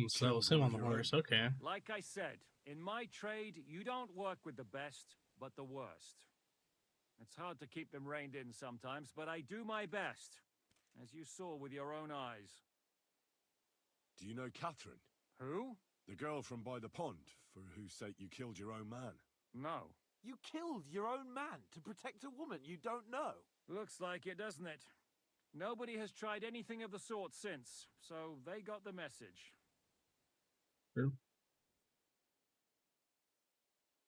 So that was him on the horse, okay. Like I said, in my trade, you don't work with the best, but the worst. It's hard to keep them reined in sometimes, but I do my best, as you saw with your own eyes. Do you know Catherine? Who? The girl from by the pond, for whose sake you killed your own man. No. You killed your own man to protect a woman you don't know. Looks like it, doesn't it? Nobody has tried anything of the sort since, so they got the message. True.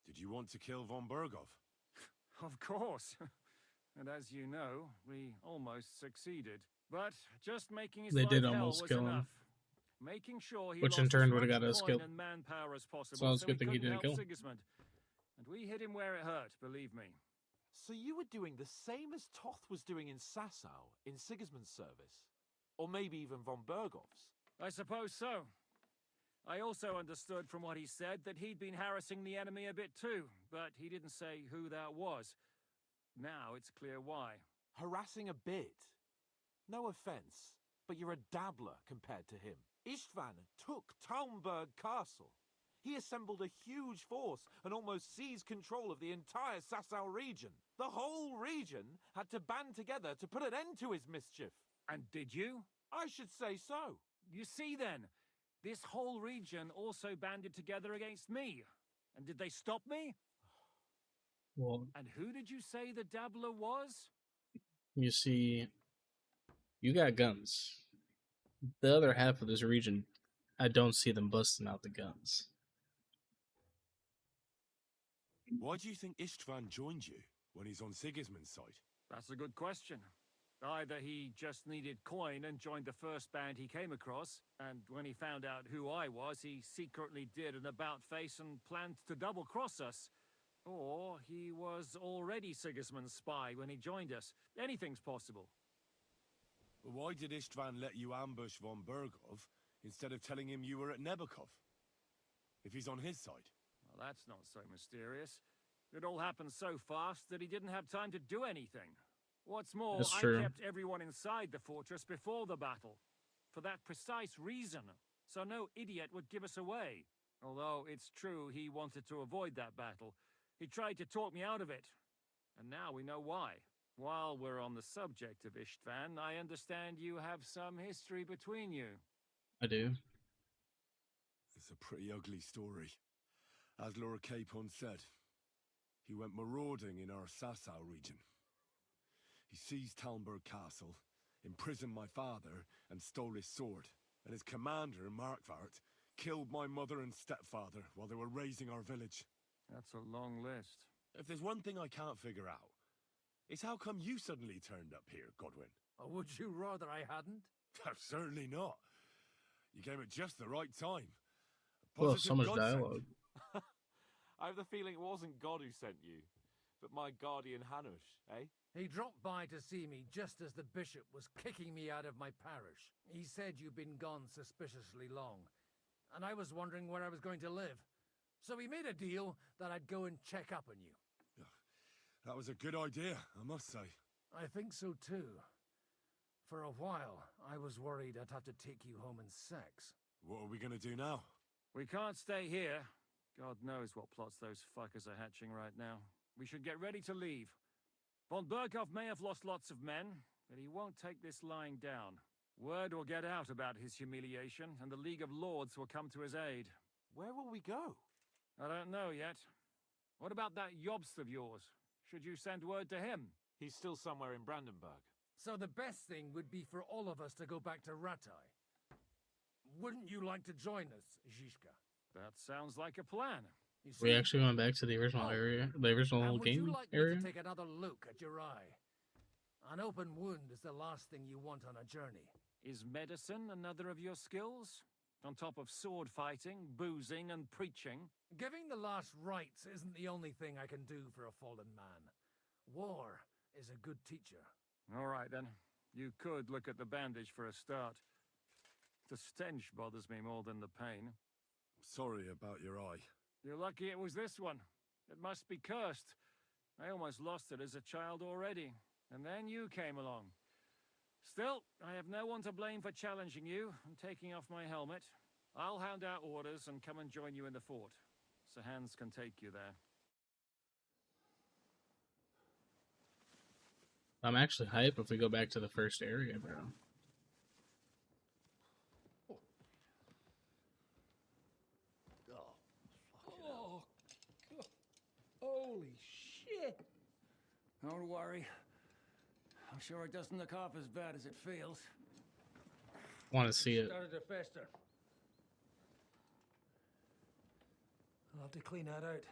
Did you want to kill von Bergov? Of course. And as you know, we almost succeeded. But just making his They life did hell almost was kill him. enough. Making sure he Which in lost turn as would've much got us coin killed. and manpower as possible, So it's a good thing he couldn't didn't help kill him. Sigismund. And we hit him where it hurt, believe me. So you were doing the same as Toth was doing in Sasau, in Sigismund's service? Or maybe even von Bergov's? I suppose so. I also understood from what he said that he'd been harassing the enemy a bit too, but he didn't say who that was. Now it's clear why. Harassing a bit? No offense, but you're a dabbler compared to him. Istvan took Talmberg Castle. He assembled a huge force and almost seized control of the entire Sasau region. The whole region had to band together to put an end to his mischief. And did you? I should say so. You see then, this whole region also banded together against me. And did they stop me? Well, And who did you say the dabbler was? you see, you got guns. The other half of this region, I don't see them busting out the guns. Why do you think Istvan joined you when he's on Sigismund's side? That's a good question. Either he just needed coin and joined the first band he came across, and when he found out who I was, he secretly did an about-face and planned to double-cross us. Or he was already Sigismund's spy when he joined us. Anything's possible. But why did Istvan let you ambush von Bergov instead of telling him you were at Nebukov? If he's on his side. Well, that's not so mysterious. It all happened so fast that he didn't have time to do anything. What's more, That's I true. kept everyone inside the fortress before the battle. For that precise reason. So no idiot would give us away. Although it's true he wanted to avoid that battle. He tried to talk me out of it. And now we know why. While we're on the subject of Istvan, I understand you have some history between you. I do. It's a pretty ugly story. As Lord Capon said, he went marauding in our Sasau region. He seized Talmberg Castle, imprisoned my father, and stole his sword. And his commander, Markvart, killed my mother and stepfather while they were raising our village. That's a long list. If there's one thing I can't figure out, it's how come you suddenly turned up here, Godwin? Would you rather I hadn't? Certainly not. You came at just the right time. A Well, positive so much godsend. dialogue. I have the feeling it wasn't God who sent you, but my guardian Hanush, eh? He dropped by to see me just as the bishop was kicking me out of my parish. He said you'd been gone suspiciously long, and I was wondering where I was going to live. So we made a deal that I'd go and check up on you. That was a good idea, I must say. I think so too. For a while, I was worried I'd have to take you home in sex. What are we gonna do now? We can't stay here. God knows what plots those fuckers are hatching right now. We should get ready to leave. Von Berghoff may have lost lots of men, but he won't take this lying down. Word will get out about his humiliation, and the League of Lords will come to his aid. Where will we go? I don't know yet. What about that Jobst of yours? Should you send word to him? He's still somewhere in Brandenburg. So the best thing would be for all of us to go back to Ratai. Wouldn't you like to join us, Zizka? That sounds like a plan. You We see? actually went back to the original area, the original And would you game like me area. to take another look at your eye? An open wound is the last thing you want on a journey. Is medicine another of your skills? On top of sword fighting, boozing, and preaching? Giving the last rites isn't the only thing I can do for a fallen man. War is a good teacher. All right, then. You could look at the bandage for a start. The stench bothers me more than the pain. Sorry about your eye. You're lucky it was this one. It must be cursed. I almost lost it as a child already. And then you came along. Still, I have no one to blame for challenging you and taking off my helmet. I'll hand out orders and come and join you in the fort. Sir Hans can take you there. I'm actually hyped if we go back to the first area, bro. Oh, God. Holy shit! Don't worry. I'm sure it doesn't look half as bad as it feels. Want to see it. Started to fester. I'll have to clean that out.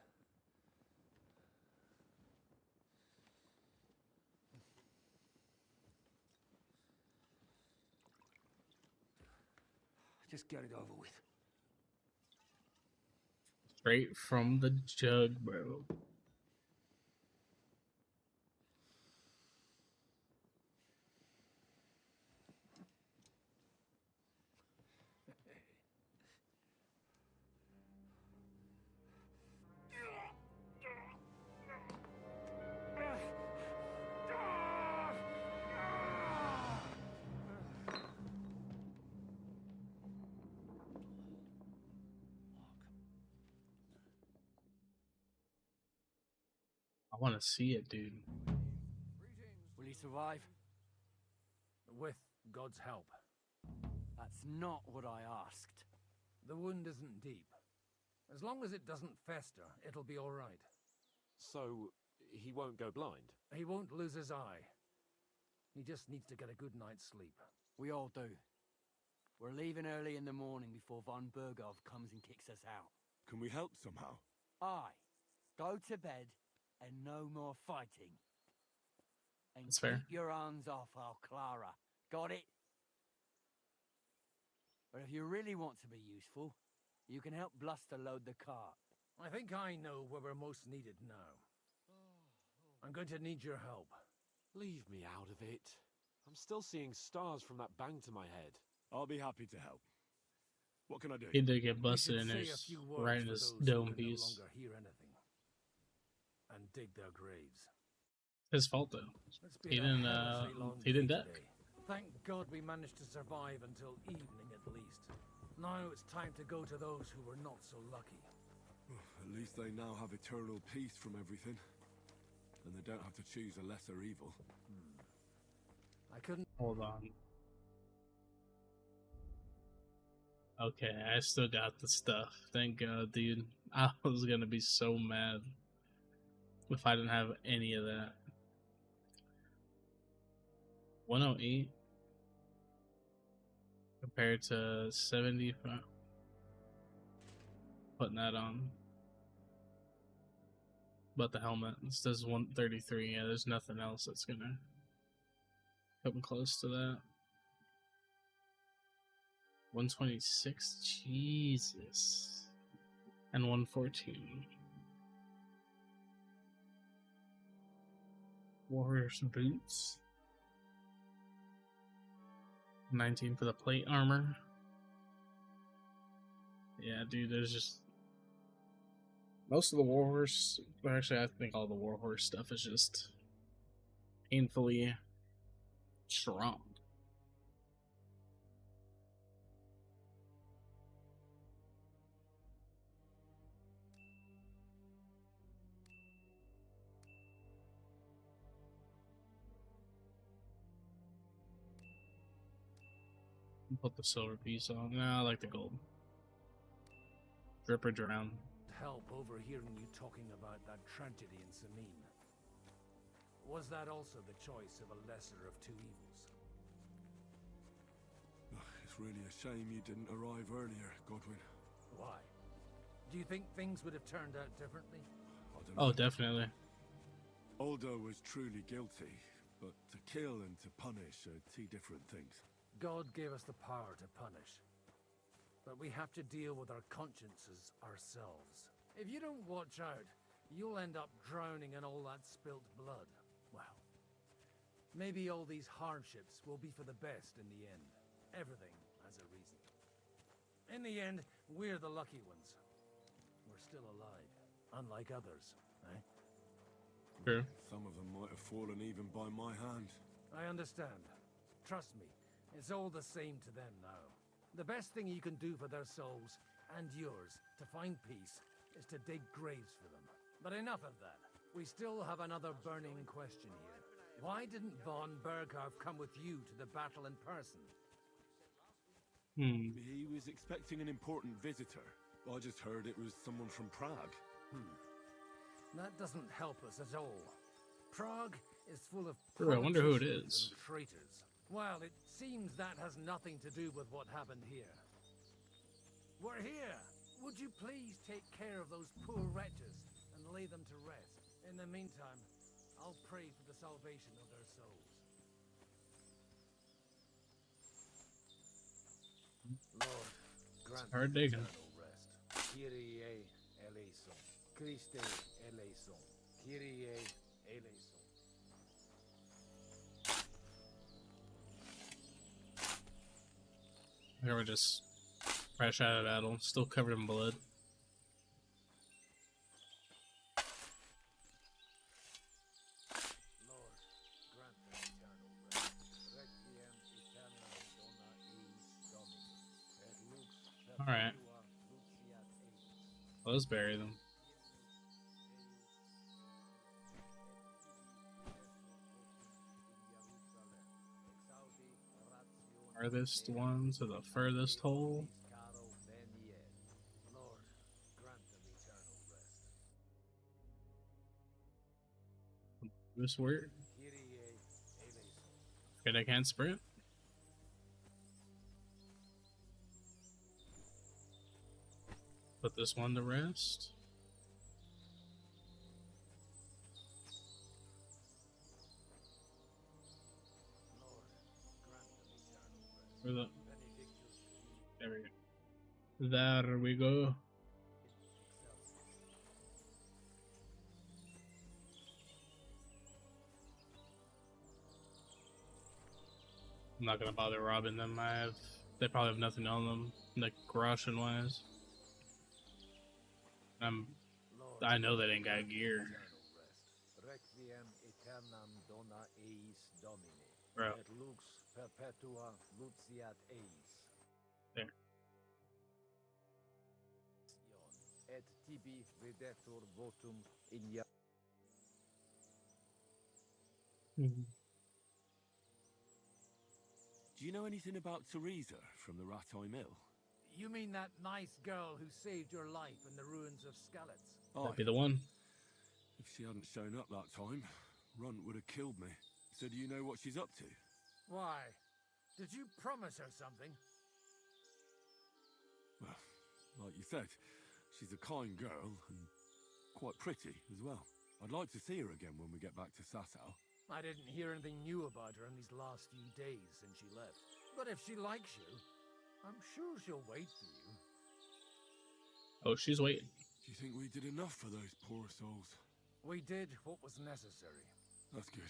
Just get it over with. Straight from the jug, bro. I want to see it, dude. Will he survive? With God's help. That's not what I asked. The wound isn't deep. As long as it doesn't fester, it'll be all right. So, he won't go blind? He won't lose his eye. He just needs to get a good night's sleep. We all do. We're leaving early in the morning before von Bergov comes and kicks us out. Can we help somehow? Aye. Go to bed and no more fighting. And That's keep fair. your hands off our Clara. Got it? But if you really want to be useful, you can help Bluster load the cart. I think I know where we're most needed now. I'm going to need your help. Leave me out of it. I'm still seeing stars from that bang to my head. I'll be happy to help. What can I do? He did get busted You in should say a his few words right in for his those who dome can piece. No longer hear anything. And dig their graves. His fault though. It's been He a didn't. helplessly long He didn't day duck. today. Thank God we managed to survive until evening at least. Now it's time to go to those who were not so lucky. At least they now have eternal peace from everything. And they don't have to choose a lesser evil. I couldn't... Hold on. Okay, I still got the stuff. Thank God, dude. I was gonna be so mad if I didn't have any of that. 108 compared to 75. Putting that on. But the helmet, it says 133. Yeah, there's nothing else that's gonna come close to that. 126, Jesus. And 114. Warrior's boots. 19 for the plate armor. Yeah, dude, there's just most of the warhorse. Actually, I think all the warhorse stuff is just painfully strong. Put the silver piece on. No, I like the gold. Drip or drown. help overhearing you talking about that tragedy in Samine. Was that also the choice of a lesser of two evils? It's really a shame you didn't arrive earlier, Godwin. Why? Do you think things would have turned out differently? I don't know. Oh, definitely. Aldo was truly guilty, but to kill and to punish are two different things. God gave us the power to punish. But we have to deal with our consciences ourselves. If you don't watch out, you'll end up drowning in all that spilt blood. Well, maybe all these hardships will be for the best in the end. Everything has a reason. In the end, we're the lucky ones. We're still alive, unlike others, eh? True. Some of them might have fallen even by my hand. I understand. Trust me, it's all the same to them now. The best thing you can do for their souls, and yours, to find peace, is to dig graves for them. But enough of that. We still have another burning question here. Why didn't von Berghoff come with you to the battle in person? He was expecting an important visitor. I just heard it was someone from Prague. That doesn't help us at all. Prague is full of Ooh, I wonder who it politicians is. and traitors. Well, it seems that has nothing to do with what happened here. We're here! Would you please take care of those poor wretches and lay them to rest? In the meantime, I'll pray for the salvation of their souls. Lord, grant Hard them digging. eternal rest. Kyrie eleison. Christe eleison. Kyrie eleison. They were just fresh out of battle, still covered in blood. Lord, grant them eternal rest. Requiem aeternam dona eis Domini. Et lux Alright. perpetua luceat eis. Let's bury them. Farthest one to the furthest hole. Lord, grant them eternal rest. This weird. Kyrie eleison. Afraid I can't sprint. Put this one to rest. Where the? There we go. There we go. I'm not gonna bother robbing them. They probably have nothing on them, like Russian wise. I know they ain't got gear. Requiem aeternam dona eis Domini. Bro. Et lux perpetua luceat eis. There. Et tibi videtur votum in Do you know anything about Teresa from the Ratoi Mill? You mean that nice girl who saved your life in the ruins of Skalitz? That'd be the one. If she hadn't shown up that time, Runt would have killed me. So do you know what she's up to? Why? Did you promise her something? Well, like you said, she's a kind girl and quite pretty as well. I'd like to see her again when we get back to Sasau. I didn't hear anything new about her in these last few days since she left. But if she likes you, I'm sure she'll wait for you. Oh, she's waiting. Do you think we did enough for those poor souls? We did what was necessary. That's good.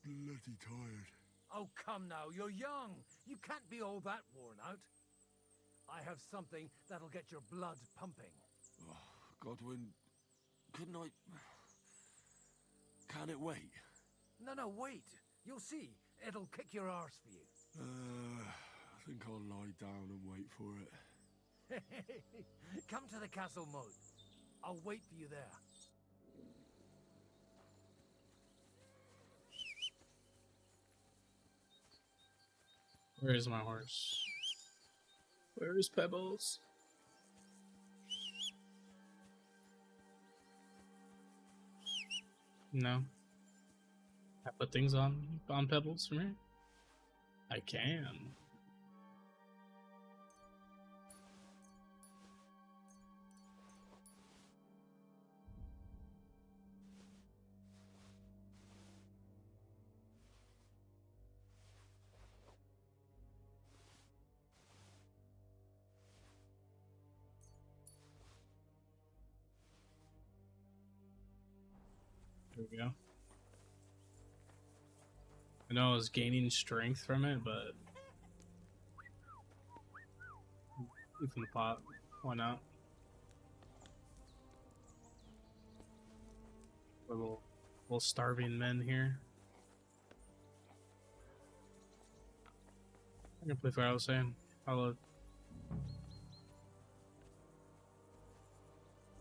Bloody tired. Oh, come now, you're young. You can't be all that worn out. I have something that'll get your blood pumping. Oh, Godwin, couldn't I... Can it wait? No, wait. You'll see. It'll kick your arse for you. I think I'll lie down and wait for it. Come to the castle moat. I'll wait for you there. Where is my horse? Where is Pebbles? No. I put things on Pebbles for me? I can. There we go. I know I was gaining strength from it, but from the pot, why not? Little starving men here. I completely forgot what I was saying.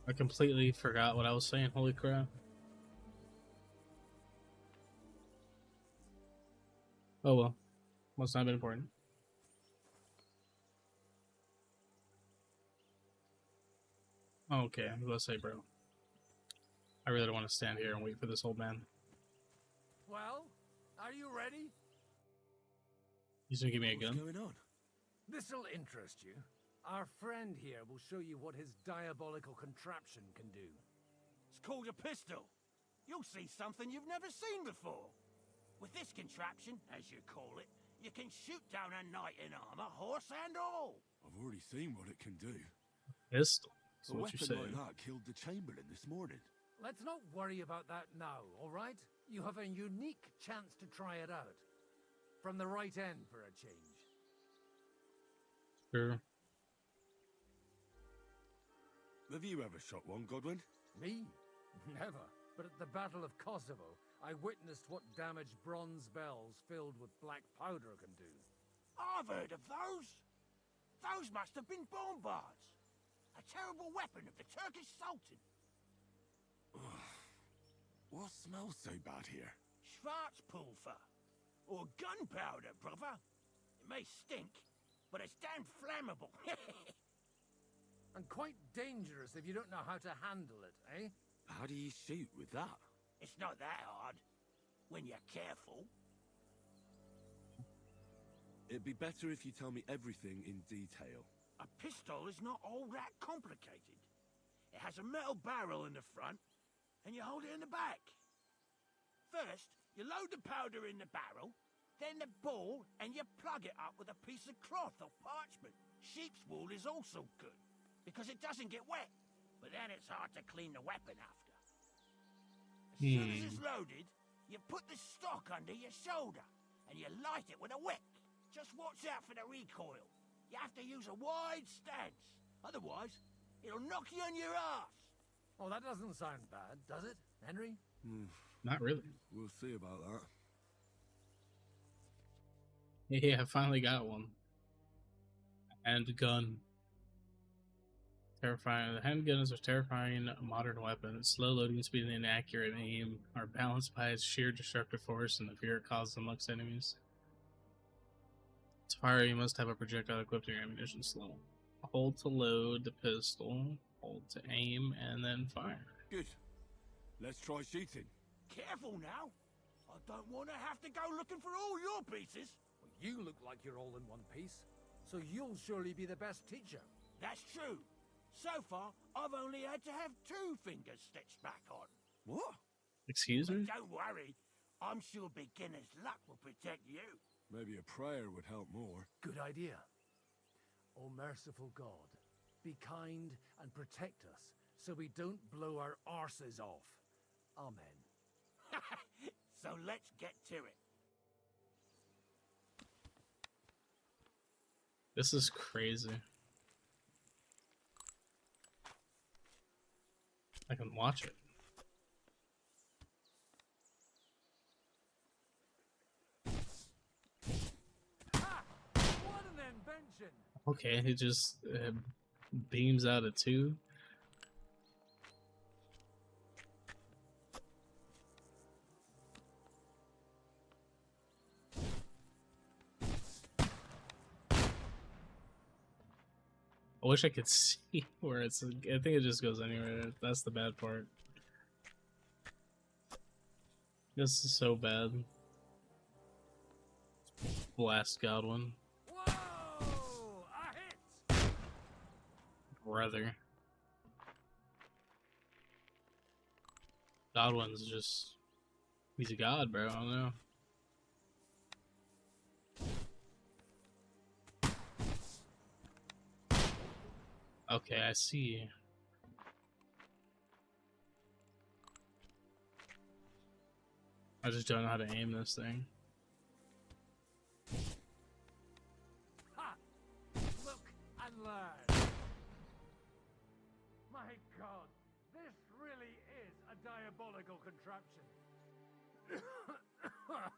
I completely forgot what I was saying. Holy crap. Oh well. Must not have been important. Okay, I was about to say, bro. I really don't want to stand here and wait for this old man. Well, are you ready? He's gonna give me a gun? What's going on? This'll interest you. Our friend here will show you what his diabolical contraption can do. It's called a pistol. You'll see something you've never seen before. With this contraption, as you call it, You can shoot down a knight in armor, horse and all. I've already seen what it can do. Pistol. That's A what you weapon say. like that killed the Chamberlain this morning. Let's not worry about that now, all right? You have a unique chance to try it out. From the right end for a change. Sure. Have you ever shot one, Godwin? Me? Never. But at the Battle of Kosovo, I witnessed what damage bronze bells filled with black powder can do. I've heard of those. Those must have been bombards. A terrible weapon of the Turkish Sultan. What smells so bad here? Schwarzpulver. Or gunpowder, brother. It may stink, but it's damn flammable. And quite dangerous if you don't know how to handle it, eh? How do you shoot with that? It's not that hard. When you're careful. It'd be better if you tell me everything in detail. A pistol is not all that complicated. It has a metal barrel in the front, and you hold it in the back. First, you load the powder in the barrel, then the ball, and you plug it up with a piece of cloth or parchment. Sheep's wool is also good, because it doesn't get wet, but then it's hard to clean the weapon after. As soon as it's loaded, you put the stock under your shoulder, and you light it with a wick. Just watch out for the recoil. You have to use a wide stance, otherwise it'll knock you on your ass. Oh, that doesn't sound bad, does it, Henry? Not really. We'll see about that. Yeah, I finally got one. Handgun. Terrifying. The handguns are terrifying modern weapons. Slow loading speed and inaccurate aim are balanced by its sheer destructive force and the fear it causes amongst enemies. To fire, you must have a projectile equipped in your ammunition slot. Hold to load the pistol, hold to aim, and then fire. Good. Let's try shooting. Careful now. I don't want to have to go looking for all your pieces. Well, you look like you're all in one piece, so you'll surely be the best teacher. That's true. So far, I've only had to have 2 fingers stitched back on. What? Excuse me? But don't worry. I'm sure beginner's luck will protect you. Maybe a prayer would help more. Good idea. O merciful God, be kind and protect us so we don't blow our arses off. Amen. So let's get to it. This is crazy. I can watch it. What an invention! Okay, it just beams out a 2. I wish I could see where it's. I think it just goes anywhere. That's the bad part. This is so bad. Blast Godwin. Whoa! A hit! Brother. Godwin's just. He's a god, bro. I don't know. Okay, I see. I just don't know how to aim this thing. Ha! Look and learn. My God, this really is a diabolical contraption.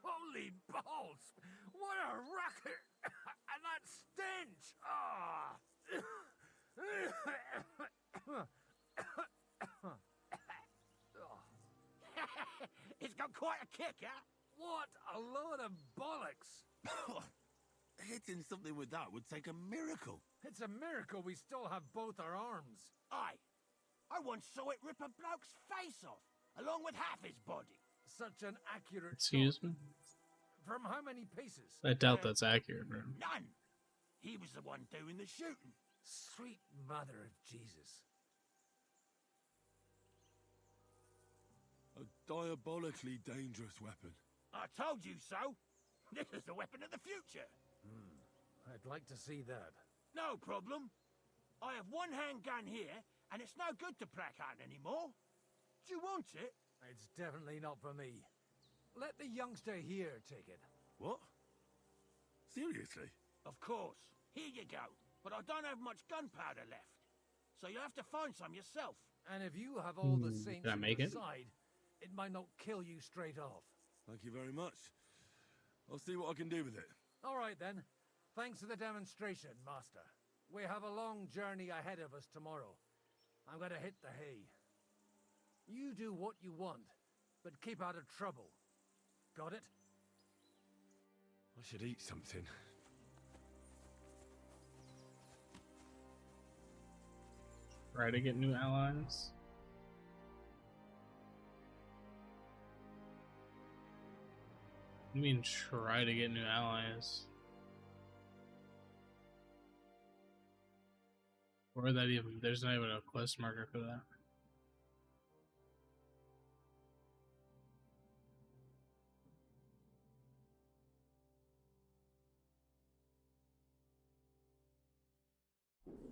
Holy balls! What a racket! And that stench! Ah! It's got quite a kick, huh? What a load of bollocks! Hitting something with that would take a miracle. It's a miracle we still have both our arms. Aye. I once saw it rip a bloke's face off, along with half his body. Such an accurate Excuse shot. me? From how many paces? I doubt that's accurate, bro. None. He was the one doing the shooting. Sweet mother of Jesus. A diabolically dangerous weapon. I told you so. This is the weapon of the future. I'd like to see that. No problem. I have one handgun here, and it's no good to placard anymore. Do you want it? It's definitely not for me. Let the youngster here take it. What? Seriously? Of course. Here you go. But I don't have much gunpowder left. So you have to find some yourself. And if you have all the saints Can I on make your it? side, it might not kill you straight off. Thank you very much. I'll see what I can do with it. All right, then. Thanks for the demonstration, Master. We have a long journey ahead of us tomorrow. I'm gonna hit the hay. You do what you want, but keep out of trouble. Got it? I should eat something. Try to get new allies. I mean, try to get new allies. Or that even, there's not even a quest marker for that.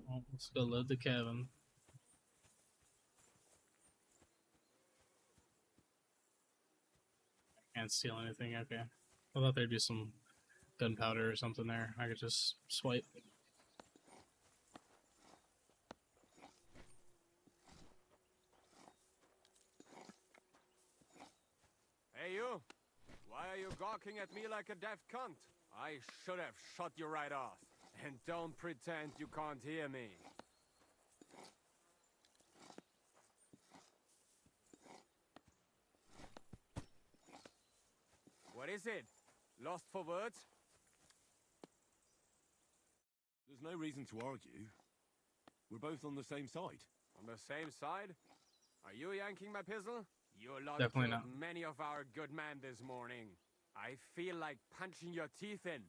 Well, let's go load the cabin. Can't steal anything, okay. I thought there'd be some gunpowder or something there. I could just swipe. Hey you! Why are you gawking at me like a deaf cunt? I should have shot you right off. And don't pretend you can't hear me. What is it? Lost for words? There's no reason to argue. We're both on the same side. On the same side? Are you yanking my pistol? You lot Definitely killed not. many of our good men this morning. I feel like punching your teeth in.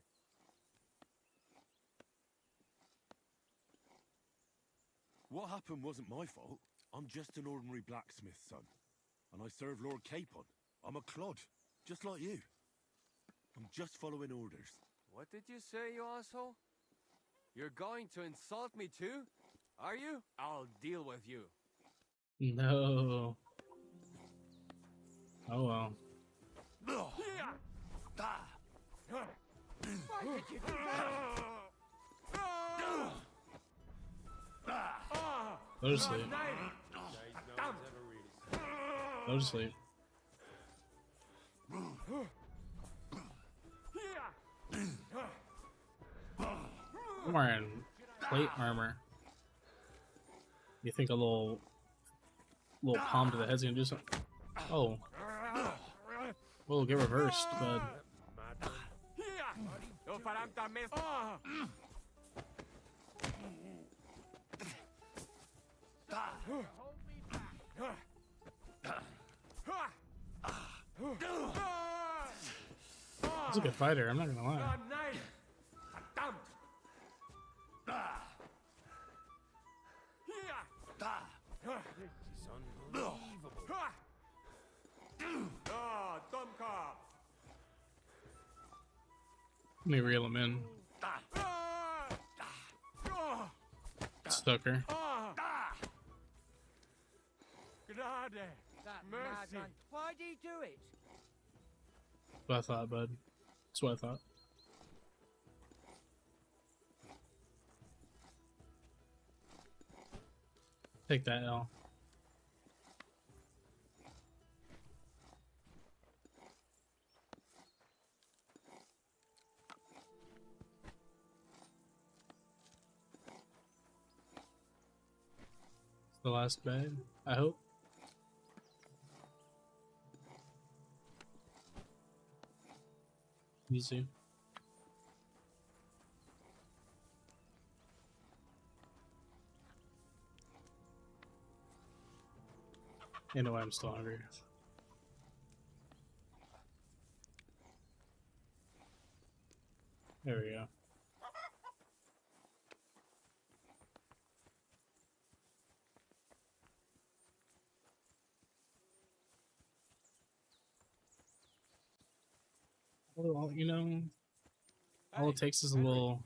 What happened wasn't my fault. I'm just an ordinary blacksmith's son. And I serve Lord Capon. I'm a clod, just like you. I'm just following orders. What did you say, you asshole? You're going to insult me too? Are you? I'll deal with you. No. Oh well. Why did you do that? Go to sleep. Go to sleep. I'm wearing plate armor. You think a little palm to the head's gonna do something? Oh. Well, get reversed, bud. He's a good fighter, I'm not gonna lie. Let me reel him in. Stuck her. That madman. Why'd he do it? That's what I thought, bud. That's what I thought. Take that L. It's the last bag, I hope. Easy. Anyway, I'm still hungry. There we go. Well, you know, all Hey, it takes is a Henry,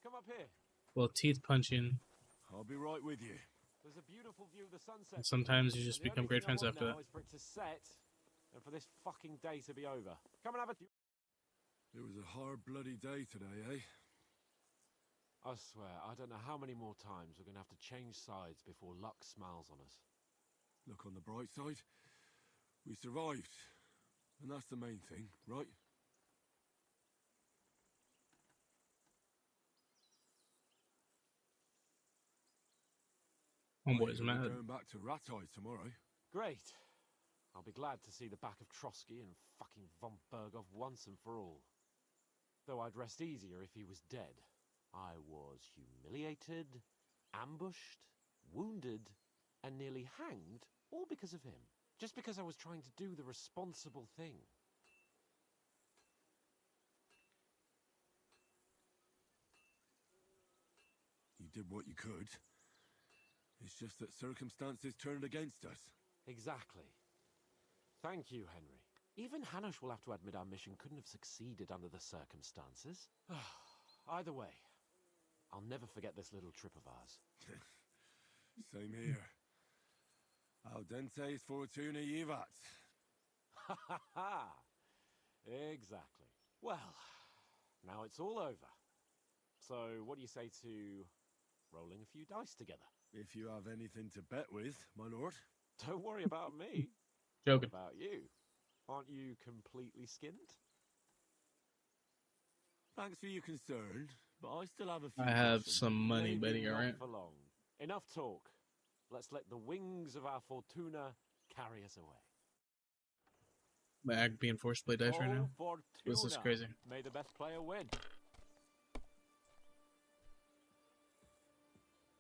come up here. little teeth punching, I'll be right with you. There's a beautiful view of the sunset. and sometimes you and just the become only great thing I friends want after that. now is for it to set, and for this fucking day to be over. Come and have a... It was a hard bloody day today, eh? I swear, I don't know how many more times we're gonna have to change sides before luck smiles on us. Look on the bright side. We survived. And that's the main thing, right? Homeboy's We're mad. going back to Ratai tomorrow. Great. I'll be glad to see the back of Trotsky and fucking von Berghoff once and for all. Though I'd rest easier if he was dead. I was humiliated, ambushed, wounded, and nearly hanged, all because of him. Just because I was trying to do the responsible thing. You did what you could. It's just that circumstances turned against us. Exactly. Thank you, Henry. Even Hanush will have to admit our mission couldn't have succeeded under the circumstances. Either way, I'll never forget this little trip of ours. Same here. Al dente fortuna jivat. Ha ha ha! Exactly. Well, now it's all over. So, what do you say to rolling a few dice together? If you have anything to bet with, my lord. Don't worry about me. Joking. What about you? Aren't you completely skinned? Thanks for your concern, but I still have a few I have questions. some money Maybe betting, not alright? for long. Enough talk. Let's let the wings of our Fortuna carry us away. My act being forced to play dice right now. Fortuna. This is crazy. May the best player win.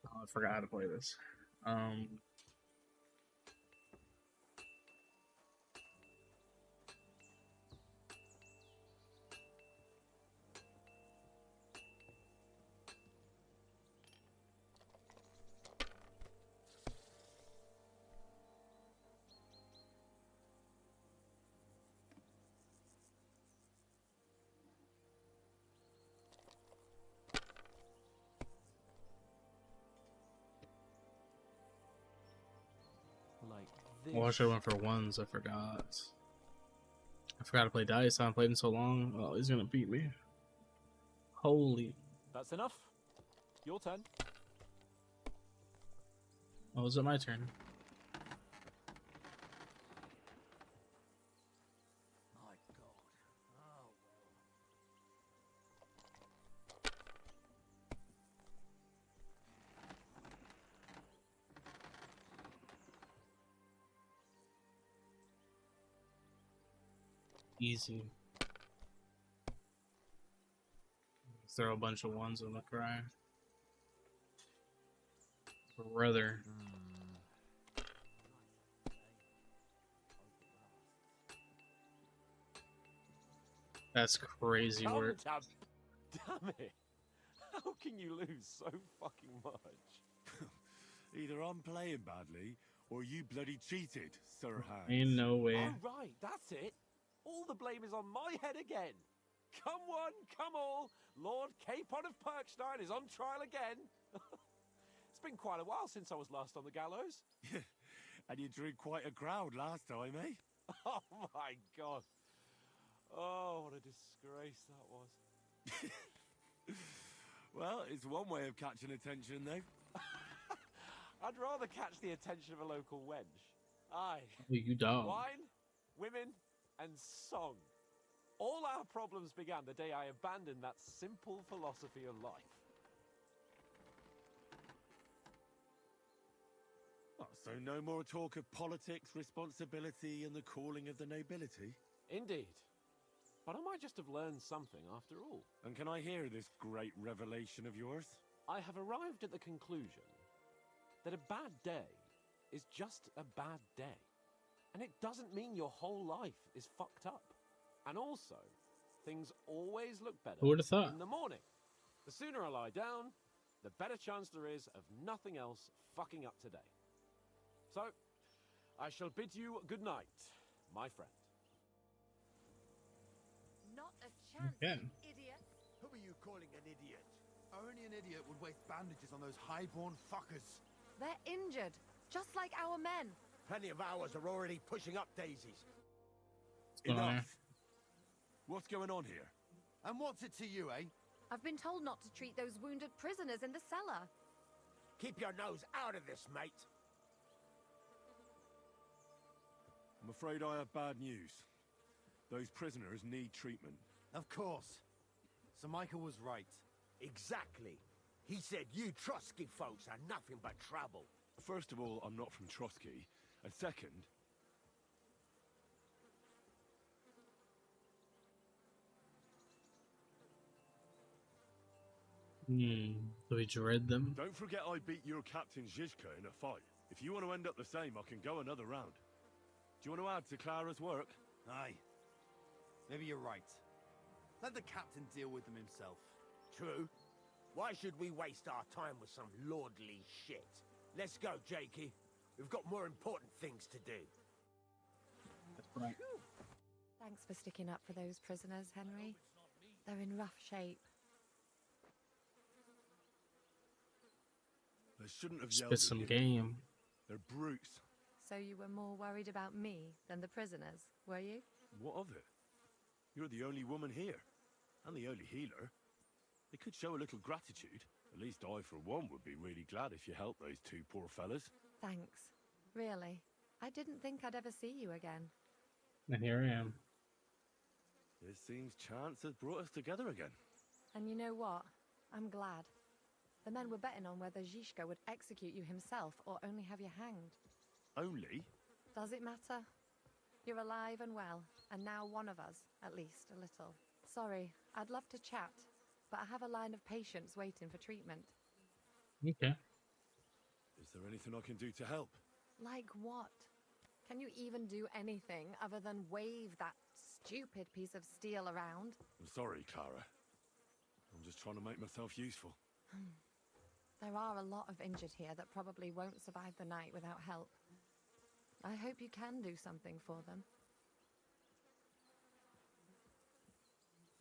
Oh, I forgot how to play this. Like Well, I should have went for ones. I forgot. I forgot to play dice. I haven't played in so long. Oh, he's gonna beat me. Holy. That's enough. Your turn. Oh, is it my turn? My God. Oh. Easy. Throw a bunch of ones on the cry. Brother. That's crazy work. Damn it! How can you lose so fucking much? Either I'm playing badly, or you bloody cheated, Sir Hans. Ain't no way. Oh, right, that's it. All the blame is on my head again. Come one, come all. Lord Capon of Perkstein is on trial again. It's been quite a while since I was last on the gallows. And you drew quite a crowd last time, eh? Oh my God. Oh, what a disgrace that was. Well, it's one way of catching attention, though. I'd rather catch the attention of a local wench. Aye. Oh, you dog. Wine, women, and song. All our problems began the day I abandoned that simple philosophy of life. Oh, so no more talk of politics, responsibility, and the calling of the nobility? Indeed. But I might just have learned something after all. And can I hear this great revelation of yours? I have arrived at the conclusion that a bad day is just a bad day. And it doesn't mean your whole life is fucked up. And also, things always look better Who would've thought? in the morning. The sooner I lie down, the better chance there is of nothing else fucking up today. So, I shall bid you good night, my friend. Not a Okay. Who are you calling an idiot? Only an idiot would waste bandages on those highborn fuckers. They're injured, just like our men. Plenty of ours are already pushing up daisies. Enough. What's going on here? And what's it to you, eh? I've been told not to treat those wounded prisoners in the cellar. Keep your nose out of this, mate. I'm afraid I have bad news. Those prisoners need treatment. Of course. Sir Michael was right. Exactly. He said you Trotsky folks are nothing but trouble. First of all, I'm not from Trotsky. And second... Do we dread them? Don't forget I beat your Captain Zizka in a fight. If you want to end up the same, I can go another round. Do you want to add to Clara's work? Aye. Maybe you're right. Let the captain deal with them himself. True. Why should we waste our time with some lordly shit? Let's go, Jakey. We've got more important things to do. That's right. Thanks for sticking up for those prisoners, Henry. They're in rough shape. They shouldn't have yelled Spit some at you. game. They're brutes. So you were more worried about me than the prisoners, were you? What of it? You're the only woman here. And the only healer. They could show a little gratitude. At least I, for one, would be really glad if you helped those two poor fellas. Thanks. Really. I didn't think I'd ever see you again. And here I am. It seems chance has brought us together again. And you know what? I'm glad. The men were betting on whether Zizka would execute you himself or only have you hanged. Only? Does it matter? You're alive and well, and now one of us, at least a little. Sorry, I'd love to chat, but I have a line of patients waiting for treatment. Okay. Is there anything I can do to help? Like what? Can you even do anything other than wave that stupid piece of steel around? I'm sorry, Clara. I'm just trying to make myself useful. There are a lot of injured here that probably won't survive the night without help. I hope you can do something for them.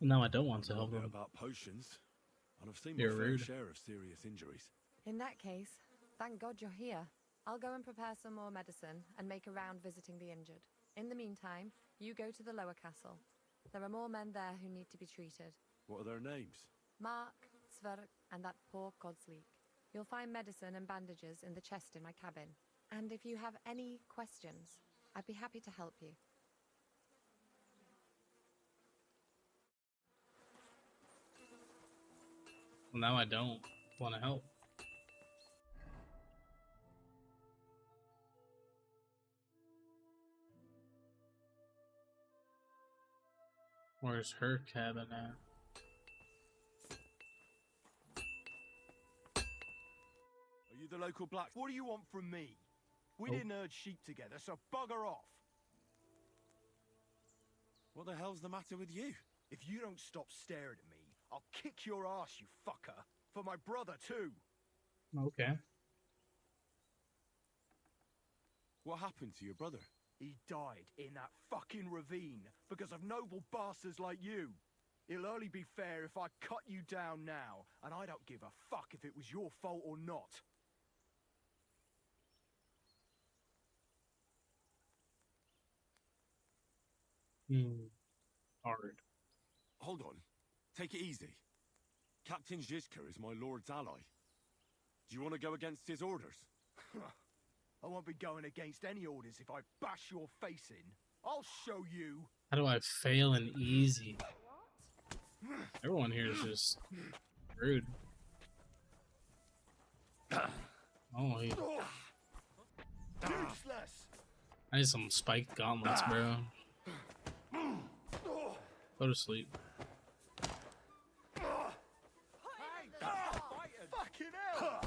No, I don't want to help them. them. About potions, and I've seen You're my fair rude. share of serious injuries. In that case, thank God you're here. I'll go and prepare some more medicine and make a round visiting the injured. In the meantime, you go to the lower castle. There are more men there who need to be treated. What are their names? Mark, Sverk, and that poor Kodsleek. You'll find medicine and bandages in the chest in my cabin. And if you have any questions, I'd be happy to help you. Well, now I don't want to help. Where's her cabin at? Are you the local black? What do you want from me? We Oh. didn't herd sheep together, so bugger off. What the hell's the matter with you? If you don't stop staring at me, I'll kick your ass, you fucker. For my brother, too. Okay. What happened to your brother? He died in that fucking ravine because of noble bastards like you. It'll only be fair if I cut you down now, and I don't give a fuck if it was your fault or not. Hard. Hold on. Take it easy. Captain Zizka is my lord's ally. Do you want to go against his orders? I won't be going against any orders if I bash your face in. I'll show you. How do I fail in easy? Everyone here is just rude. Oh, he... Useless. I need some spiked gauntlets, bro. Go to sleep. Fucking hell!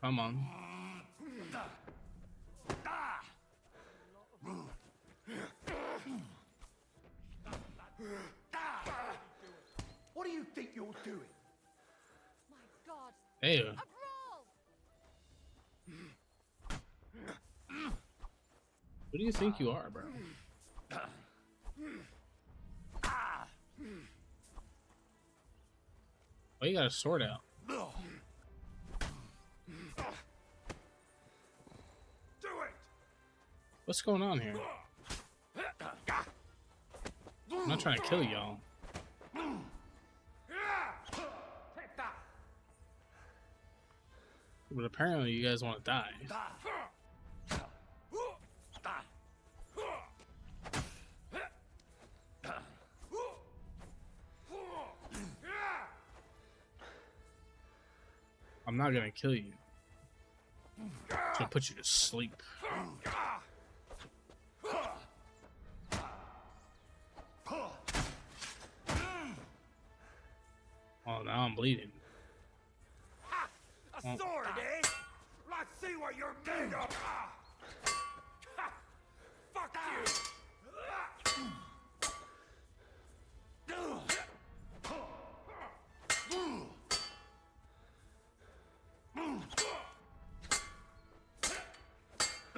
Come on. What do you think you're doing? My God! Hey. A brawl! Who do you think you are, bro? Why you got a sword out? Do it! What's going on here? I'm not trying to kill y'all. But apparently you guys want to die. I'm not gonna kill you. I'm gonna put you to sleep. Oh, now I'm bleeding. A sword, eh? Let's see what you're made of! Fuck you!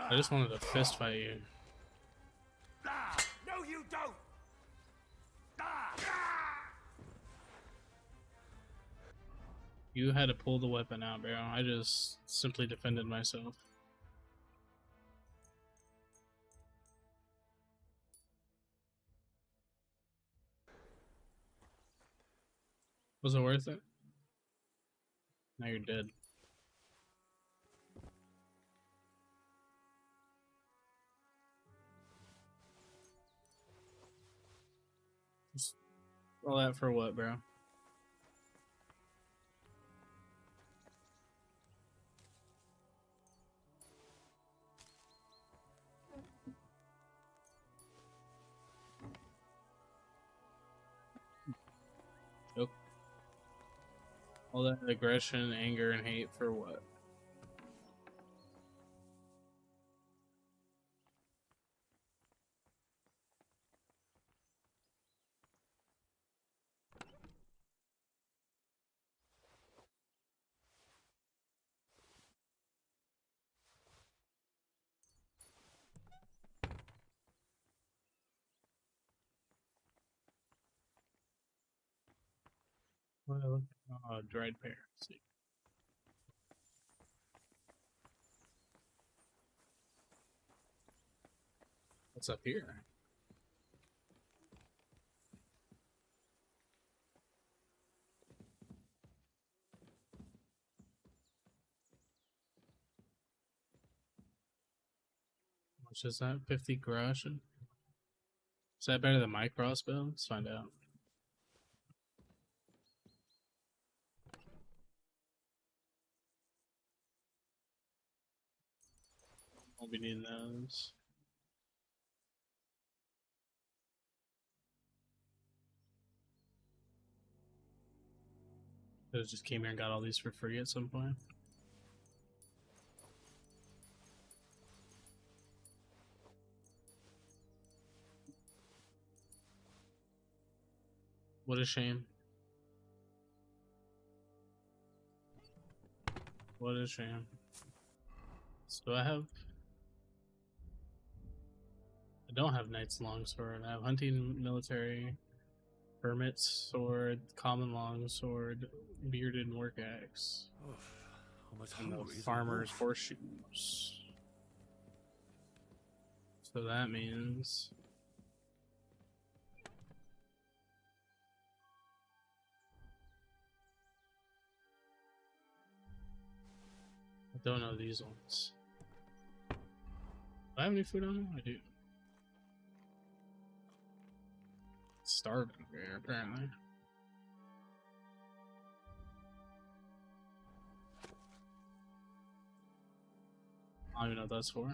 I just wanted to fist fight you. No, you don't! You had to pull the weapon out, bro. I just simply defended myself. Was it worth it? Now you're dead. Just all that for what, bro? Nope. All that aggression, anger, and hate for what? Well, dried pear. Let's see. What's up here? How much is that? 50 groschen? Is that better than my crossbow? Let's find out. Won't be needing those. I just came here and got all these for free at some point. What a shame. What a shame. So I don't have Knight's Longsword. I have Hunting Military, Hermit's Sword, Common Longsword, Bearded Work Axe, and the Farmer's Horseshoes. So that means I don't know these ones. Do I have any food on me? I do. Starving over here, apparently. I don't even know what that's for.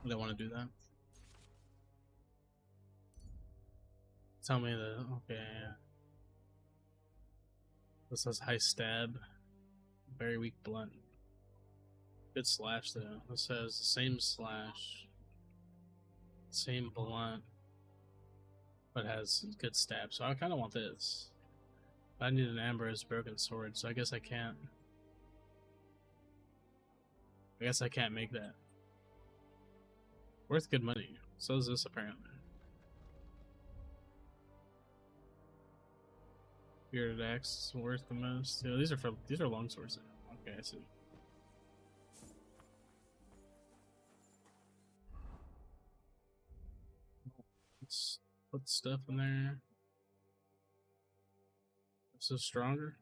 I don't want to do that. Tell me that. Okay. This says high stab, very weak blunt. Good slash though. This says the same slash, same blunt, but has good stab. So I kind of want this. I need an Amber's broken sword, so I guess I can't. I guess I can't make that. Worth good money. So is this apparently. Bearded axe is worth the most. Yeah, these are long swords. Okay, I see. Let's put stuff in there. This is stronger.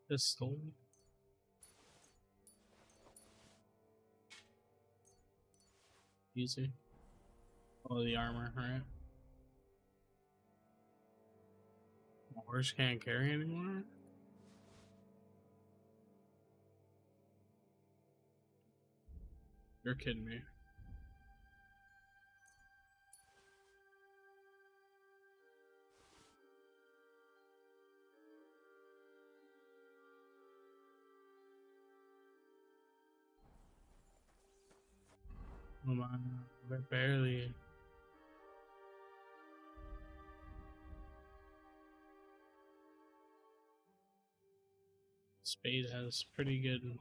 Pistol. Easy. All the armor, right? My horse can't carry anymore. You're kidding me. Come on, barely. Spade has pretty good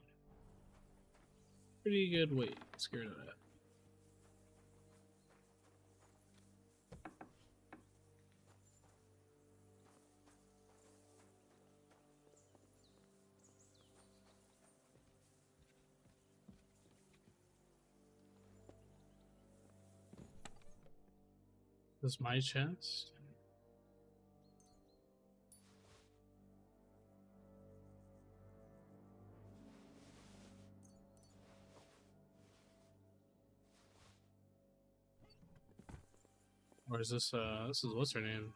weight. Scared of that. This is my chest. Or is this what's her name?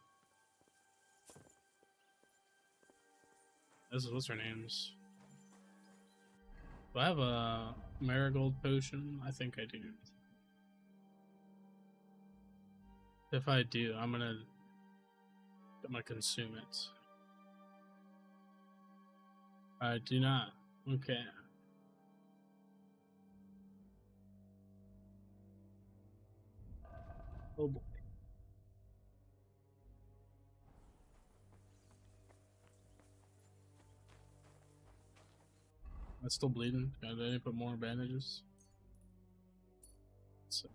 This is what's her name's. Do I have a marigold potion? I think I do. If I do, I'm gonna consume it. I do not. Okay. Oh boy. That's still bleeding. I didn't put more bandages. So.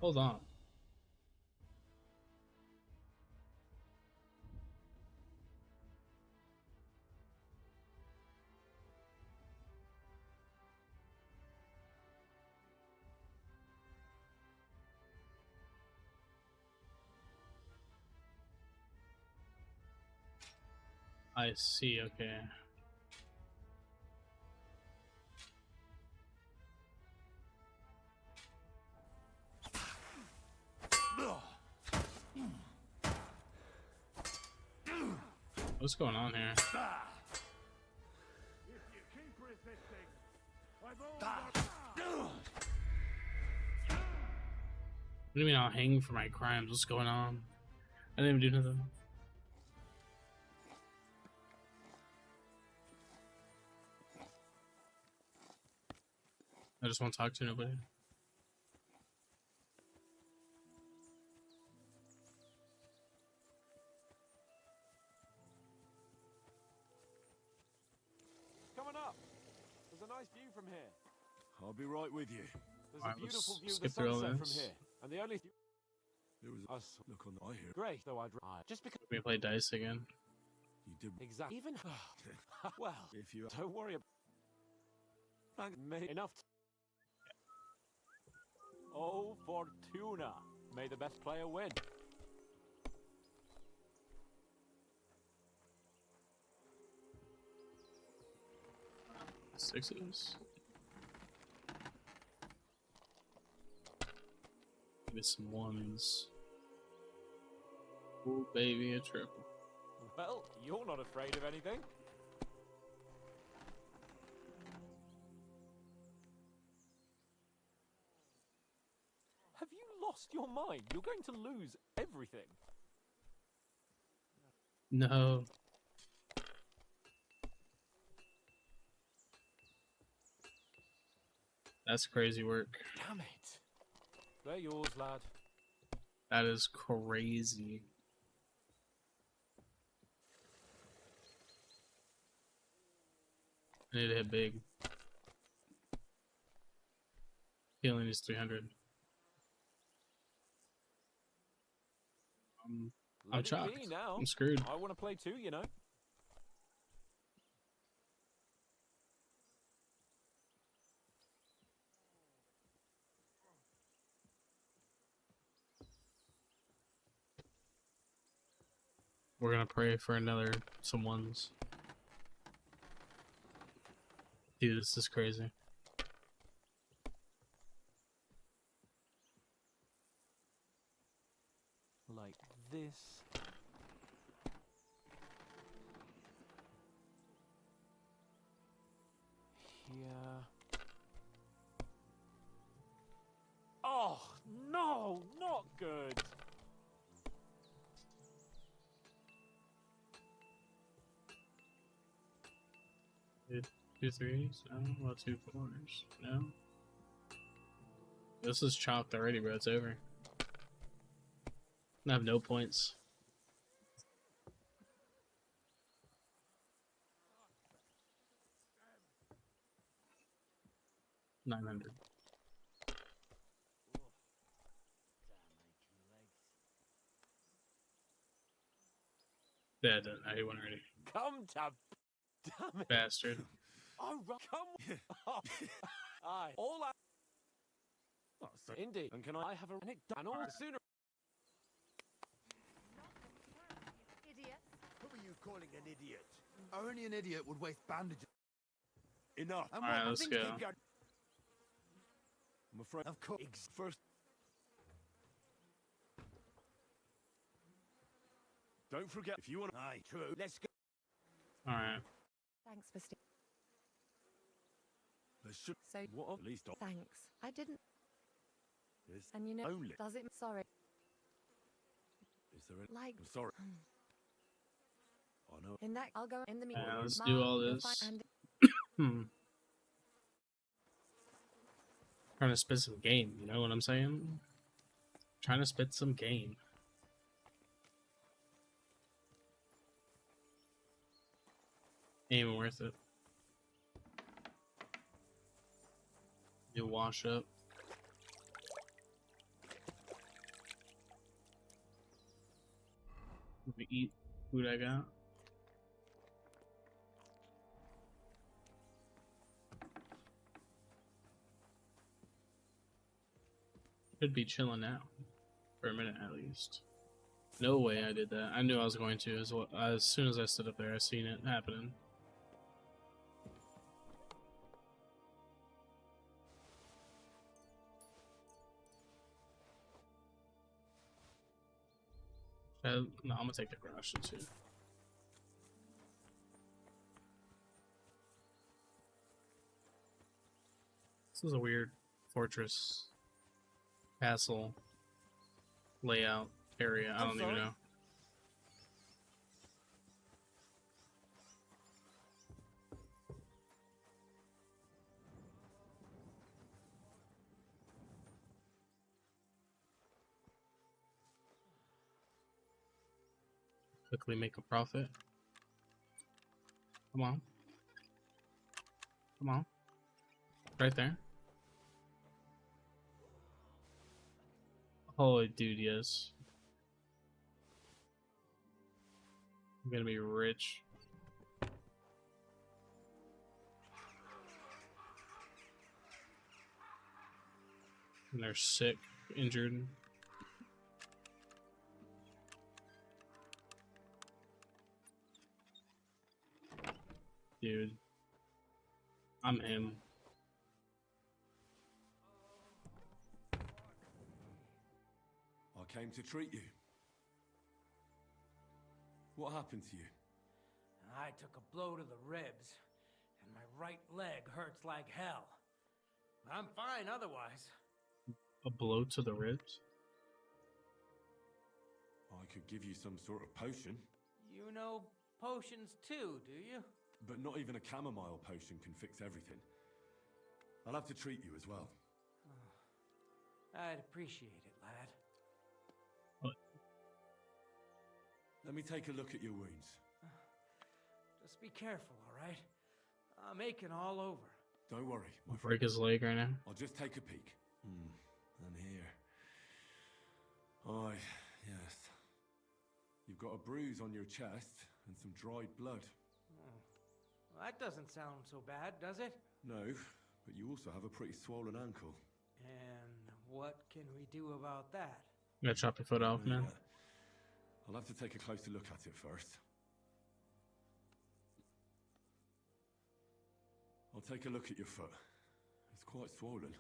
Hold on. I see, okay. What's going on here? What do you mean I'll hang for my crimes? What's going on? I didn't even do nothing. I just won't talk to nobody. Coming up. There's a nice view from here. I'll be right with you. There's a beautiful view of the sunset from here. And the only There was a look on the eye here. Great, though I'd just because we play dice again. You did exactly. Even well, if you don't worry about enough. Oh, Fortuna! May the best player win. Sixes. Give me some ones. Oh, baby, a triple. Well, you're not afraid of anything. Have you lost your mind? You're going to lose everything. No. That's crazy work. Damn it. They're yours, lad. That is crazy. I need to hit big. Healing is 300. I'm Let it shocked. be now. I'm screwed. I want to play too, you know. We're gonna pray for some ones. Dude, this is crazy. Like this. Here. Oh, no, not good. Dude, 2 3s? No. Well, 2 4s? No. This is chalked already, bro. It's over. I have no points. $900. Yeah, I won already. Come to... Damn it. Bastard. Oh, come on. Aye. All I... Oh, so indeed. And can I have a... And it done all sooner... Idiot. Who are you calling an idiot? Only an idiot would waste bandages. Enough. And Alright, let's go. I'm afraid. Of course. First. Don't forget, if you want to... Aye, true. Let's go. Alright. Thanks for There should... So, What? At least... thanks. I didn't. Is And you know, only... does it? Sorry. Is there a... Like... I'm sorry. I know. In that, I'll go in the meeting. Let's do all this. Trying to spit some game, you know what I'm saying? Trying to spit some game. Ain't even worth it. You wash up. Let me eat food I got. Should be chilling now. For a minute at least. No way I did that. I knew I was going to as well. As soon as I stood up there, I seen it happening. No, I'm gonna take the garage too. This is a weird fortress, castle, layout area. I don't even know. Quickly make a profit. Come on. Come on. Right there. Holy dude, yes. I'm gonna be rich. And they're sick, injured. Dude. I'm him. I came to treat you. What happened to you? I took a blow to the ribs, and my right leg hurts like hell. I'm fine otherwise. A blow to the ribs? I could give you some sort of potion. You know potions too, do you? But not even a chamomile potion can fix everything. I'll have to treat you as well. I'd appreciate it, lad. Let me take a look at your wounds. Just be careful, all right? I'm aching all over. Don't worry, my Break his leg right now. I'll just take a peek. And here. Aye, yes. You've got a bruise on your chest and some dried blood. Oh. Well, that doesn't sound so bad, does it? No, but you also have a pretty swollen ankle. And what can we do about that? You gotta chop your foot off, man. I'll have to take a closer look at it first. I'll take a look at your foot. It's quite swollen.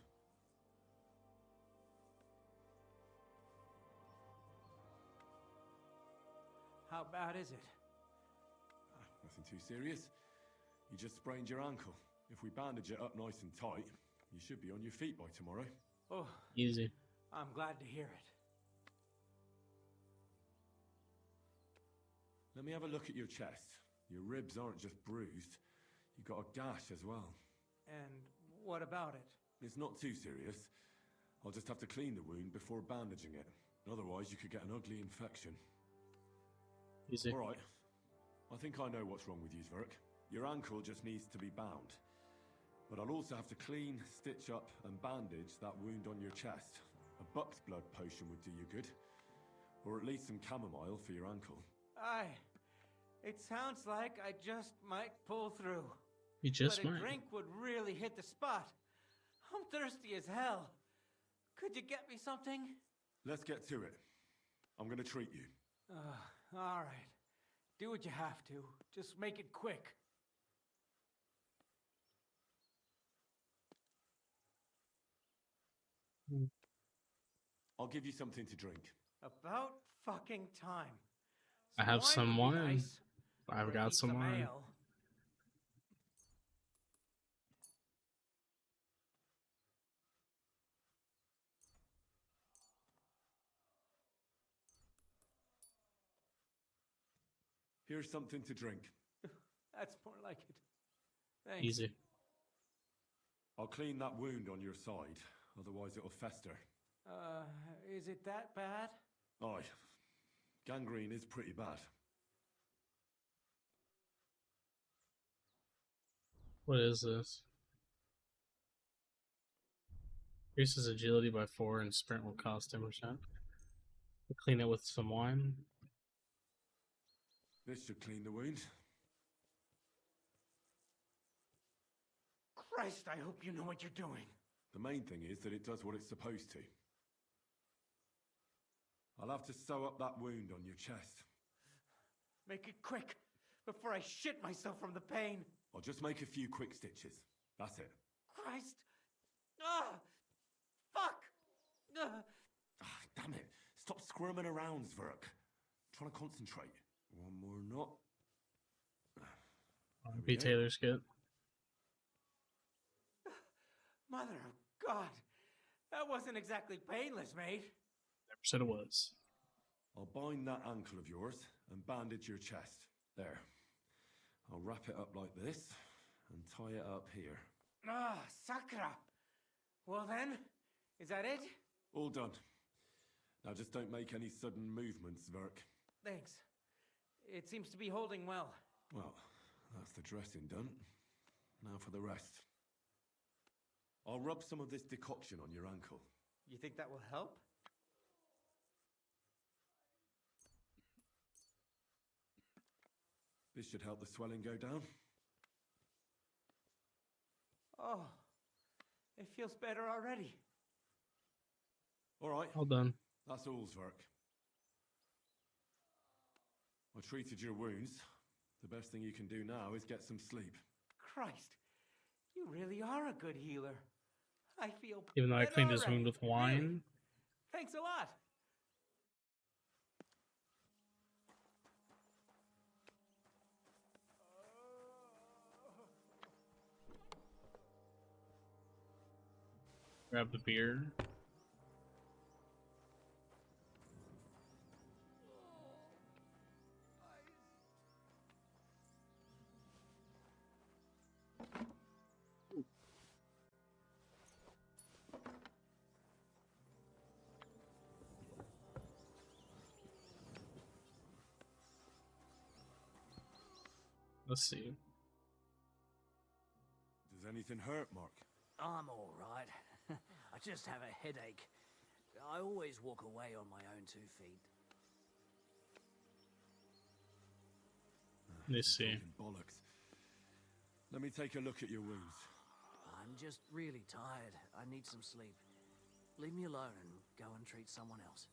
How bad is it? Nothing too serious. You just sprained your ankle. If we bandage it up nice and tight, you should be on your feet by tomorrow. Oh, easy. I'm glad to hear it. Let me have a look at your chest. Your ribs aren't just bruised. You've got a gash as well. And what about it? It's not too serious. I'll just have to clean the wound before bandaging it. Otherwise, you could get an ugly infection. Easy. All right. I think I know what's wrong with you, Zverk. Your ankle just needs to be bound. But I'll also have to clean, stitch up, and bandage that wound on your chest. A buck's blood potion would do you good. Or at least some chamomile for your ankle. It sounds like I just might pull through. You just but might. a drink would really hit the spot. I'm thirsty as hell. Could you get me something? Let's get to it. I'm gonna treat you. All right. Do what you have to. Just make it quick. I'll give you something to drink. About fucking time. I have some would be wine. nice, I've or at got least some wine. ale. Here's something to drink. That's more like it. Thanks. Easy. I'll clean that wound on your side, otherwise it'll fester. Is it that bad? Aye. Gangrene is pretty bad. What is this? Increases agility by 4 and sprint will cost 10%. We'll clean it with some wine. This should clean the wound. Christ, I hope you know what you're doing. The main thing is that it does what it's supposed to. I'll have to sew up that wound on your chest. Make it quick, before I shit myself from the pain. I'll just make a few quick stitches. That's it. Christ! Ah! Fuck! Damn it. Stop squirming around, Zverk. Trying to concentrate. One more knot. B. Taylor skit. Mother of God! That wasn't exactly painless, mate. Never said it was. I'll bind that ankle of yours and bandage your chest. There. I'll wrap it up like this and tie it up here. Ah, Sakra! Well then, is that it? All done. Now just don't make any sudden movements, Zverk. Thanks. It seems to be holding well. Well, that's the dressing done. Now for the rest. I'll rub some of this decoction on your ankle. You think that will help? This should help the swelling go down. Oh, it feels better already. All right. All done. That's all, Zverk. I treated your wounds. The best thing you can do now is get some sleep. Christ, you really are a good healer. I feel Even though I better cleaned his already. wound with wine. Really. Thanks a lot. Grab the beer. Let's see. Does anything hurt, Mark? I'm all right. I just have a headache. I always walk away on my own 2 feet. Let's see. Talking bollocks. Let me take a look at your wounds. I'm just really tired. I need some sleep. Leave me alone and go and treat someone else.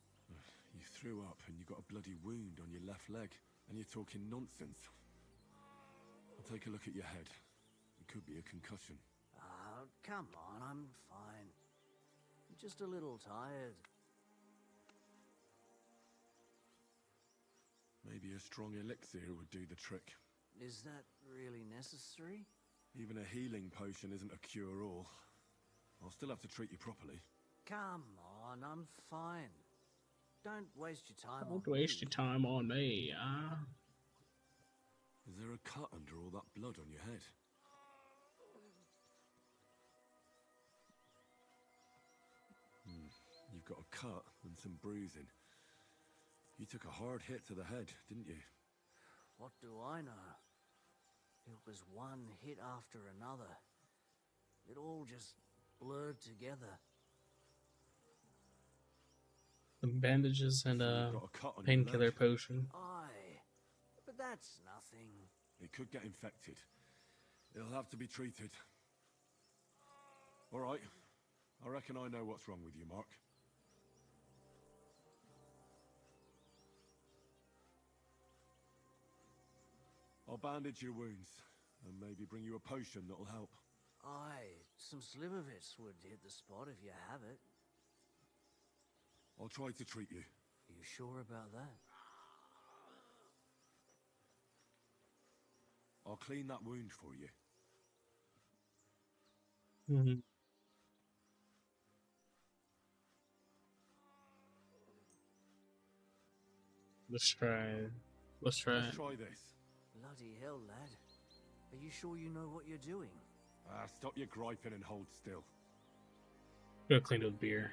You threw up and you got a bloody wound on your left leg, and you're talking nonsense. I'll take a look at your head. It could be a concussion. Oh, come on, I'm fine. I'm just a little tired. Maybe a strong elixir would do the trick. Is that really necessary? Even a healing potion isn't a cure-all. I'll still have to treat you properly. Come on, I'm fine. Don't waste your time Don't waste your time on me, Is there a cut under all that blood on your head? You've got a cut and some bruising. You took a hard hit to the head, didn't you? What do I know? It was one hit after another. It all just blurred together. Some bandages and a painkiller potion. Aye, but that's nothing. It could get infected. It'll have to be treated. All right. I reckon I know what's wrong with you, Mark. I'll bandage your wounds and maybe bring you a potion that'll help. Aye, some slivovitz would hit the spot if you have it. I'll try to treat you. Are you sure about that? I'll clean that wound for you. Let's try. Let's try. Let's try this. Bloody hell, lad. Are you sure you know what you're doing? Stop your griping and hold still. Go clean with beer.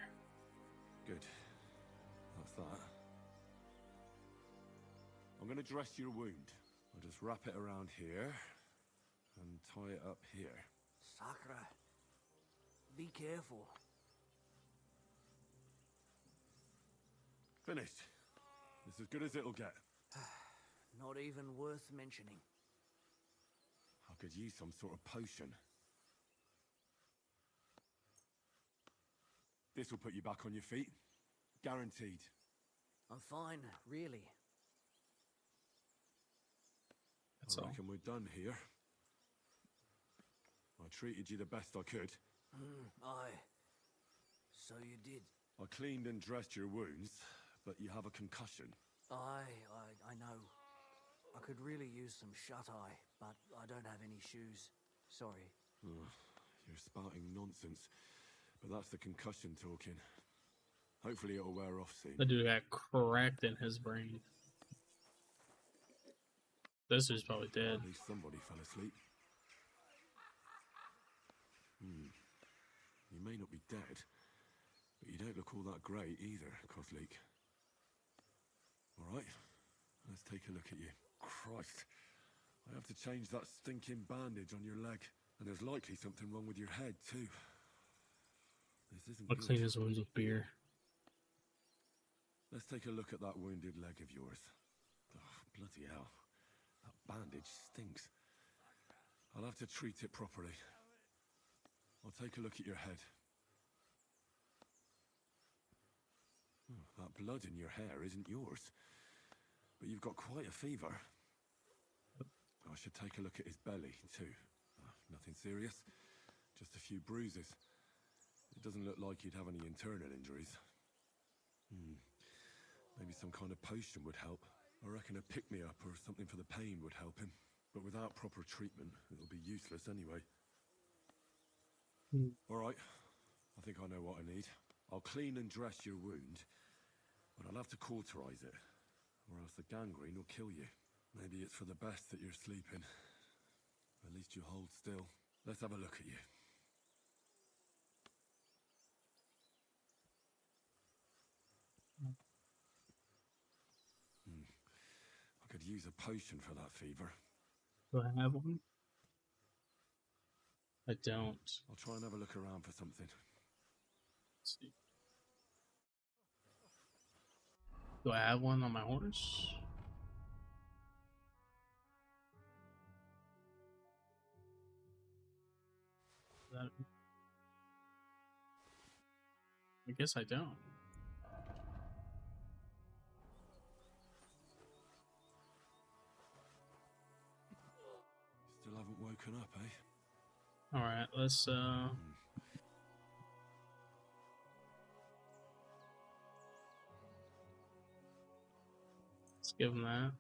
Good. That's that. I'm going to dress your wound. I'll just wrap it around here and tie it up here. Sakra. Be careful. Finished. It's as good as it'll get. Not even worth mentioning. I could use some sort of potion. This will put you back on your feet. Guaranteed. I'm fine, really. I reckon we're done here. I treated you the best I could. Aye. So you did. I cleaned and dressed your wounds, but you have a concussion. Aye, I know. I could really use some shut-eye, but I don't have any shoes. Sorry. You're spouting nonsense, but that's the concussion talking. Hopefully it'll wear off soon. The dude got cracked in his brain. This dude's probably dead. At least somebody fell asleep. You may not be dead, but you don't look all that great either, Kozlik. Alright, let's take a look at you. Christ, I have to change that stinking bandage on your leg, and there's likely something wrong with your head too. This isn't I'll good. clean his wounds with beer. Let's take a look at that wounded leg of yours. Oh, bloody hell. That bandage stinks. I'll have to treat it properly. I'll take a look at your head. That blood in your hair isn't yours. But you've got quite a fever. I should take a look at his belly, too. Nothing serious. Just a few bruises. It doesn't look like he'd have any internal injuries. Maybe some kind of potion would help. I reckon a pick-me-up or something for the pain would help him. But without proper treatment, it'll be useless anyway. Alright, I think I know what I need. I'll clean and dress your wound, but I'll have to cauterize it, or else the gangrene will kill you. Maybe it's for the best that you're sleeping. At least you hold still. Let's have a look at you. I could use a potion for that fever. Do I have one? I don't. I'll try and have a look around for something. Let's see. Do I have one on my horse? I guess I don't. Still haven't woken up, eh? All right, let's give him that.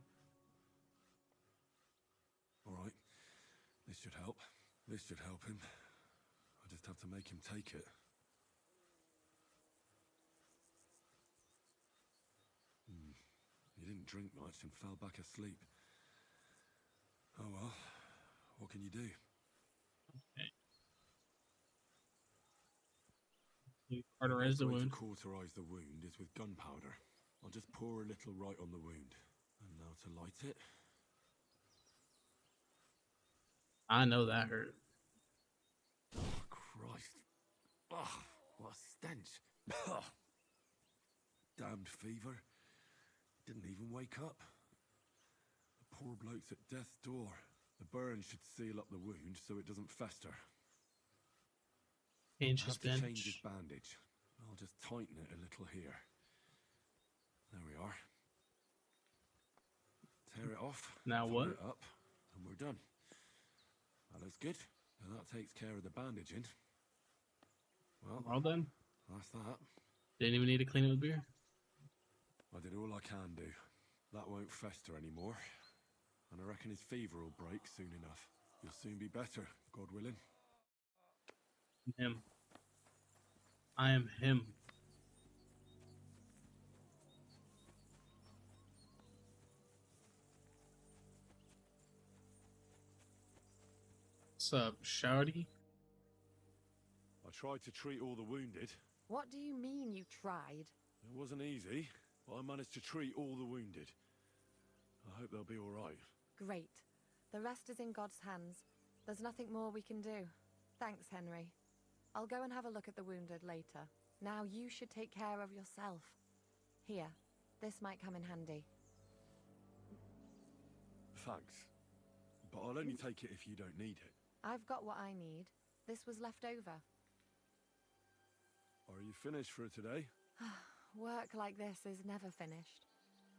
All right. This should help. This should help him. I just have to make him take it. He didn't drink much and fell back asleep. Oh well. What can you do? Okay. You cauterize the wound. To cauterize the wound is with gunpowder. I'll just pour a little right on the wound. And now to light it. I know that hurt. Oh, Christ. Oh, what a stench. Damned fever. Didn't even wake up. The poor bloke's at death's door. The burn should seal up the wound so it doesn't fester. Change his bandage. Change his bandage. I'll just tighten it a little here. There we are. Tear it off. Now what? It up, and we're done. That looks good. And that takes care of the bandaging. Well done. That's that. Didn't even need to clean it with beer. I did all I can do. That won't fester anymore. And I reckon his fever will break soon enough. You'll soon be better, God willing. Him. I am him. What's up, Shouty? I tried to treat all the wounded. What do you mean you tried? It wasn't easy, but I managed to treat all the wounded. I hope they'll be all right. Great. The rest is in God's hands. There's nothing more we can do. Thanks, Henry. I'll go and have a look at the wounded later. Now you should take care of yourself. Here, this might come in handy. Thanks. But I'll only take it if you don't need it. I've got what I need. This was left over. Are you finished for today? Work like this is never finished.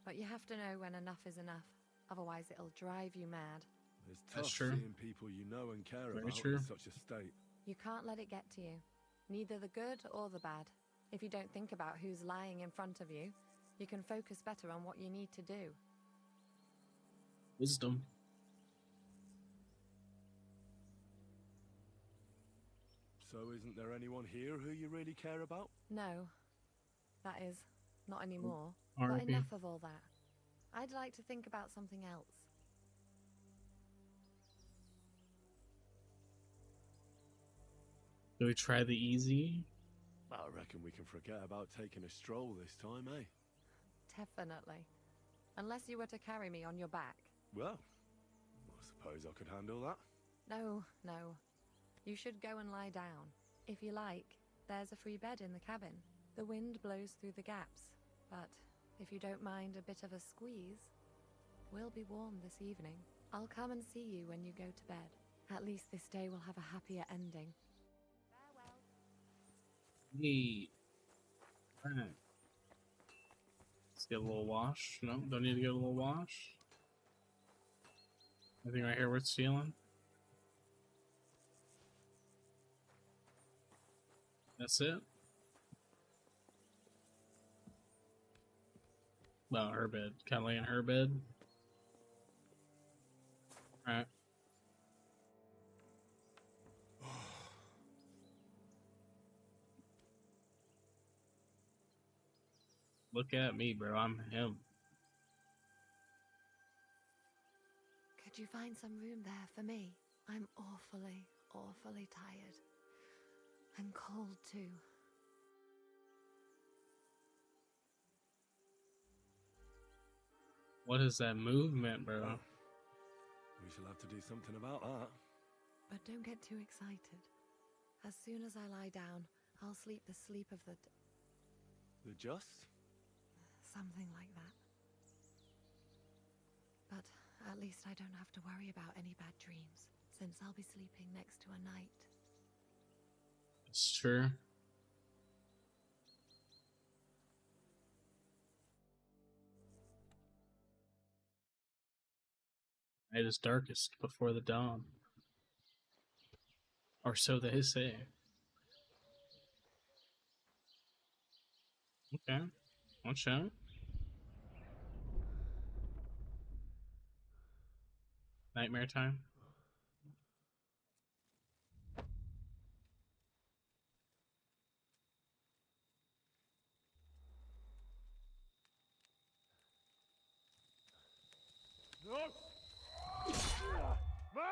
But you have to know when enough is enough. Otherwise it'll drive you mad. It's tough seeing people you know and care about in such a state. You can't let it get to you. Neither the good or the bad. If you don't think about who's lying in front of you, you can focus better on what you need to do. Wisdom. So isn't there anyone here who you really care about? No. That is, not anymore. R.I.P. But enough of all that. I'd like to think about something else. Do we try the easy? I reckon we can forget about taking a stroll this time, eh? Definitely. Unless you were to carry me on your back. Well, I suppose I could handle that. No. You should go and lie down. If you like, there's a free bed in the cabin. The wind blows through the gaps, but if you don't mind a bit of a squeeze, we'll be warm this evening. I'll come and see you when you go to bed. At least this day will have a happier ending. Neat. Alright. Let's get a little wash. No, don't need to get a little wash. Anything right here worth stealing? That's it? Well, her bed. Can I lay in her bed? Alright. Look at me, bro. I'm him. Could you find some room there for me? I'm awfully tired. And cold too. What is that movement, bro? We We shall have to do something about that. But don't get too excited. As soon as I lie down, I'll sleep the sleep of the... The just? something like that. But at least I don't have to worry about any bad dreams, since I'll be sleeping next to a knight. It's true. Night is darkest before the dawn. Or so they say. Okay. Watch out. Nightmare time. No! Ma!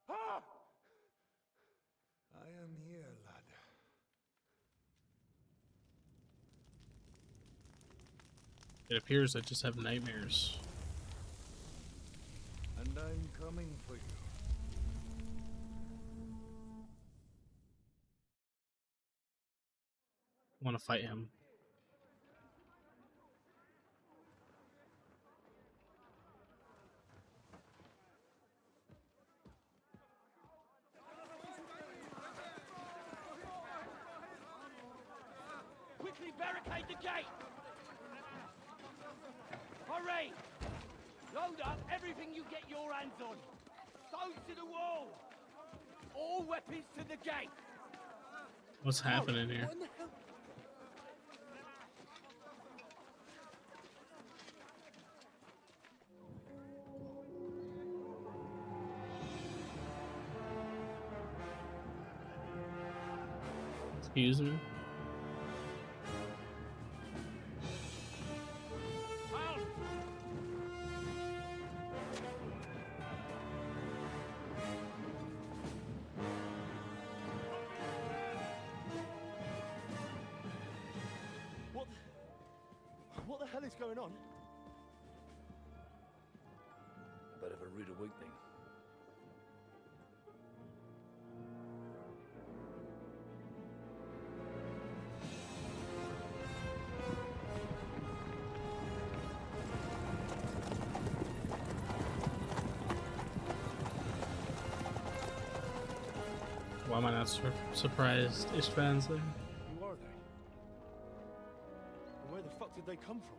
Ah! I am here, lad. It appears I just have nightmares. And I'm coming for you. I want to fight him. Quickly barricade the gate! Hurry! Load up everything you get your hands on. Stones to the wall! All weapons to the gate! What's happening here? What in the hell? Excuse me? What the hell is going on? A bit of a rude awakening. Why am I not surprised Istvan's there? Who are they? And where the fuck did they come from?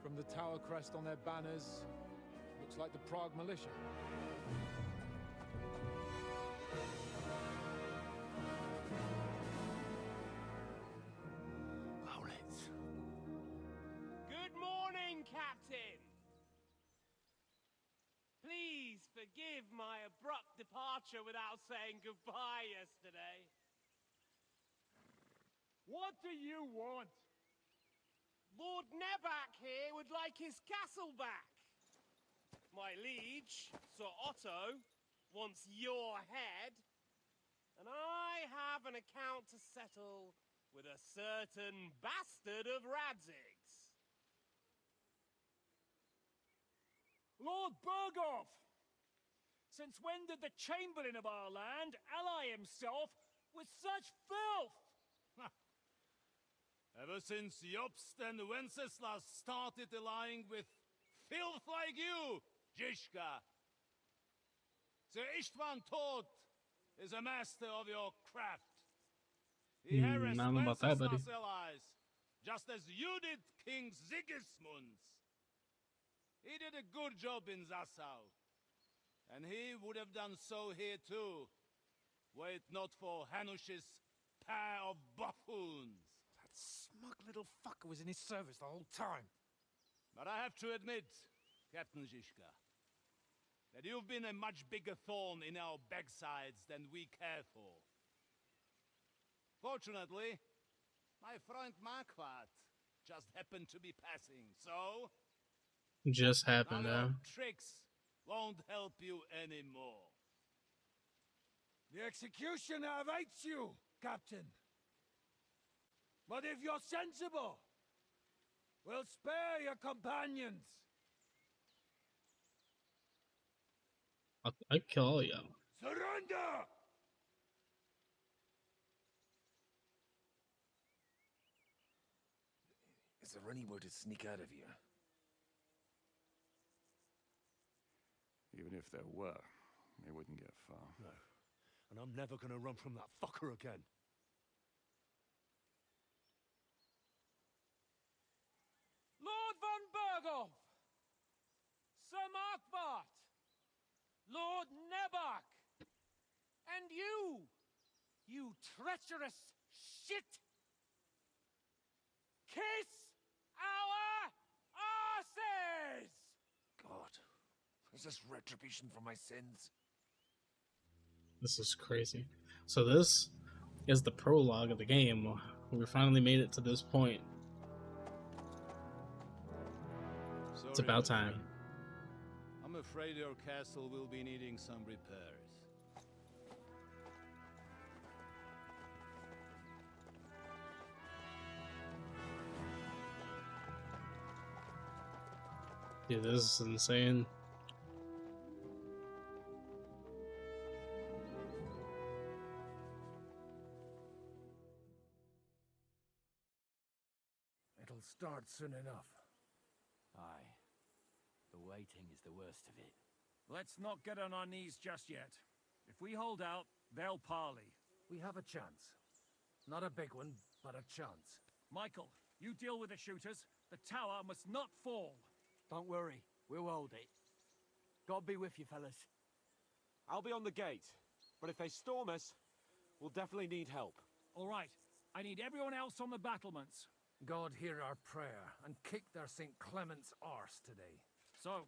From the tower crest on their banners, looks like the Prague militia. Good morning, Captain! Please forgive my abrupt departure without saying goodbye yesterday. What do you want? Lord Nebak here would like his castle back. My liege, Sir Otto, wants your head. And I have an account to settle with a certain bastard of Radzig's. Lord Berghoff! Since when did the Chamberlain of our land ally himself with such filth? Ever since Jobst and Wenceslas started allying with filth like you, Zizka. Sir Istvan Tod is a master of your craft. He harassed I don't know about that, buddy. Wenceslas' allies, just as you did King Sigismund's. He did a good job in Zassau, and he would have done so here too, were it not for Hanush's pair of buffoons. Smug little fucker was in his service the whole time. But I have to admit, Captain Zizka, that you've been a much bigger thorn in our backsides than we care for. Fortunately, my friend Marquardt just happened to be passing, so... Just happened, now your tricks won't help you anymore. The executioner awaits you, Captain. But if you're sensible, we'll spare your companions. I'd kill all y'all. Surrender! Is there anywhere to sneak out of here? Even if there were, they wouldn't get far. No. And I'm never gonna run from that fucker again. Lord von Berghoff! Sir Markvart! Lord Nebach! And you treacherous shit! Kiss our asses! God, is this retribution for my sins? This is crazy. So this is the prologue of the game. We finally made it to this point. It's about time. I'm afraid your castle will be needing some repairs. Dude, this is insane. It'll start soon enough. Aye. The waiting is the worst of it. Let's not get on our knees just yet. If we hold out, they'll parley. We have a chance. Not a big one, but a chance. Michael, you deal with the shooters. The tower must not fall. Don't worry, we'll hold it. God be with you, fellas. I'll be on the gate, but if they storm us, we'll definitely need help. All right, I need everyone else on the battlements. God hear our prayer and kick their St. Clement's arse today. So,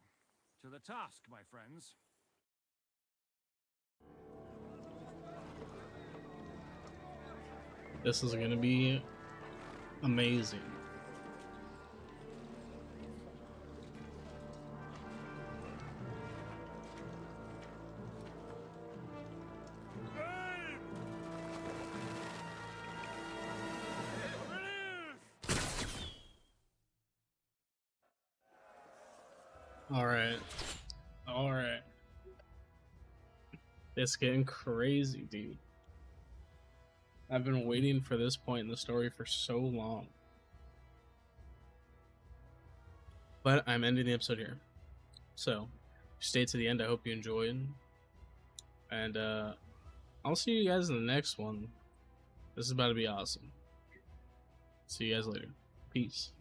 to the task, my friends. This is gonna be amazing. All right. It's getting crazy, dude. I've been waiting for this point in the story for so long. But I'm ending the episode here. So, stay to the end. I hope you enjoyed. And I'll see you guys in the next one. This is about to be awesome. See you guys later. Peace.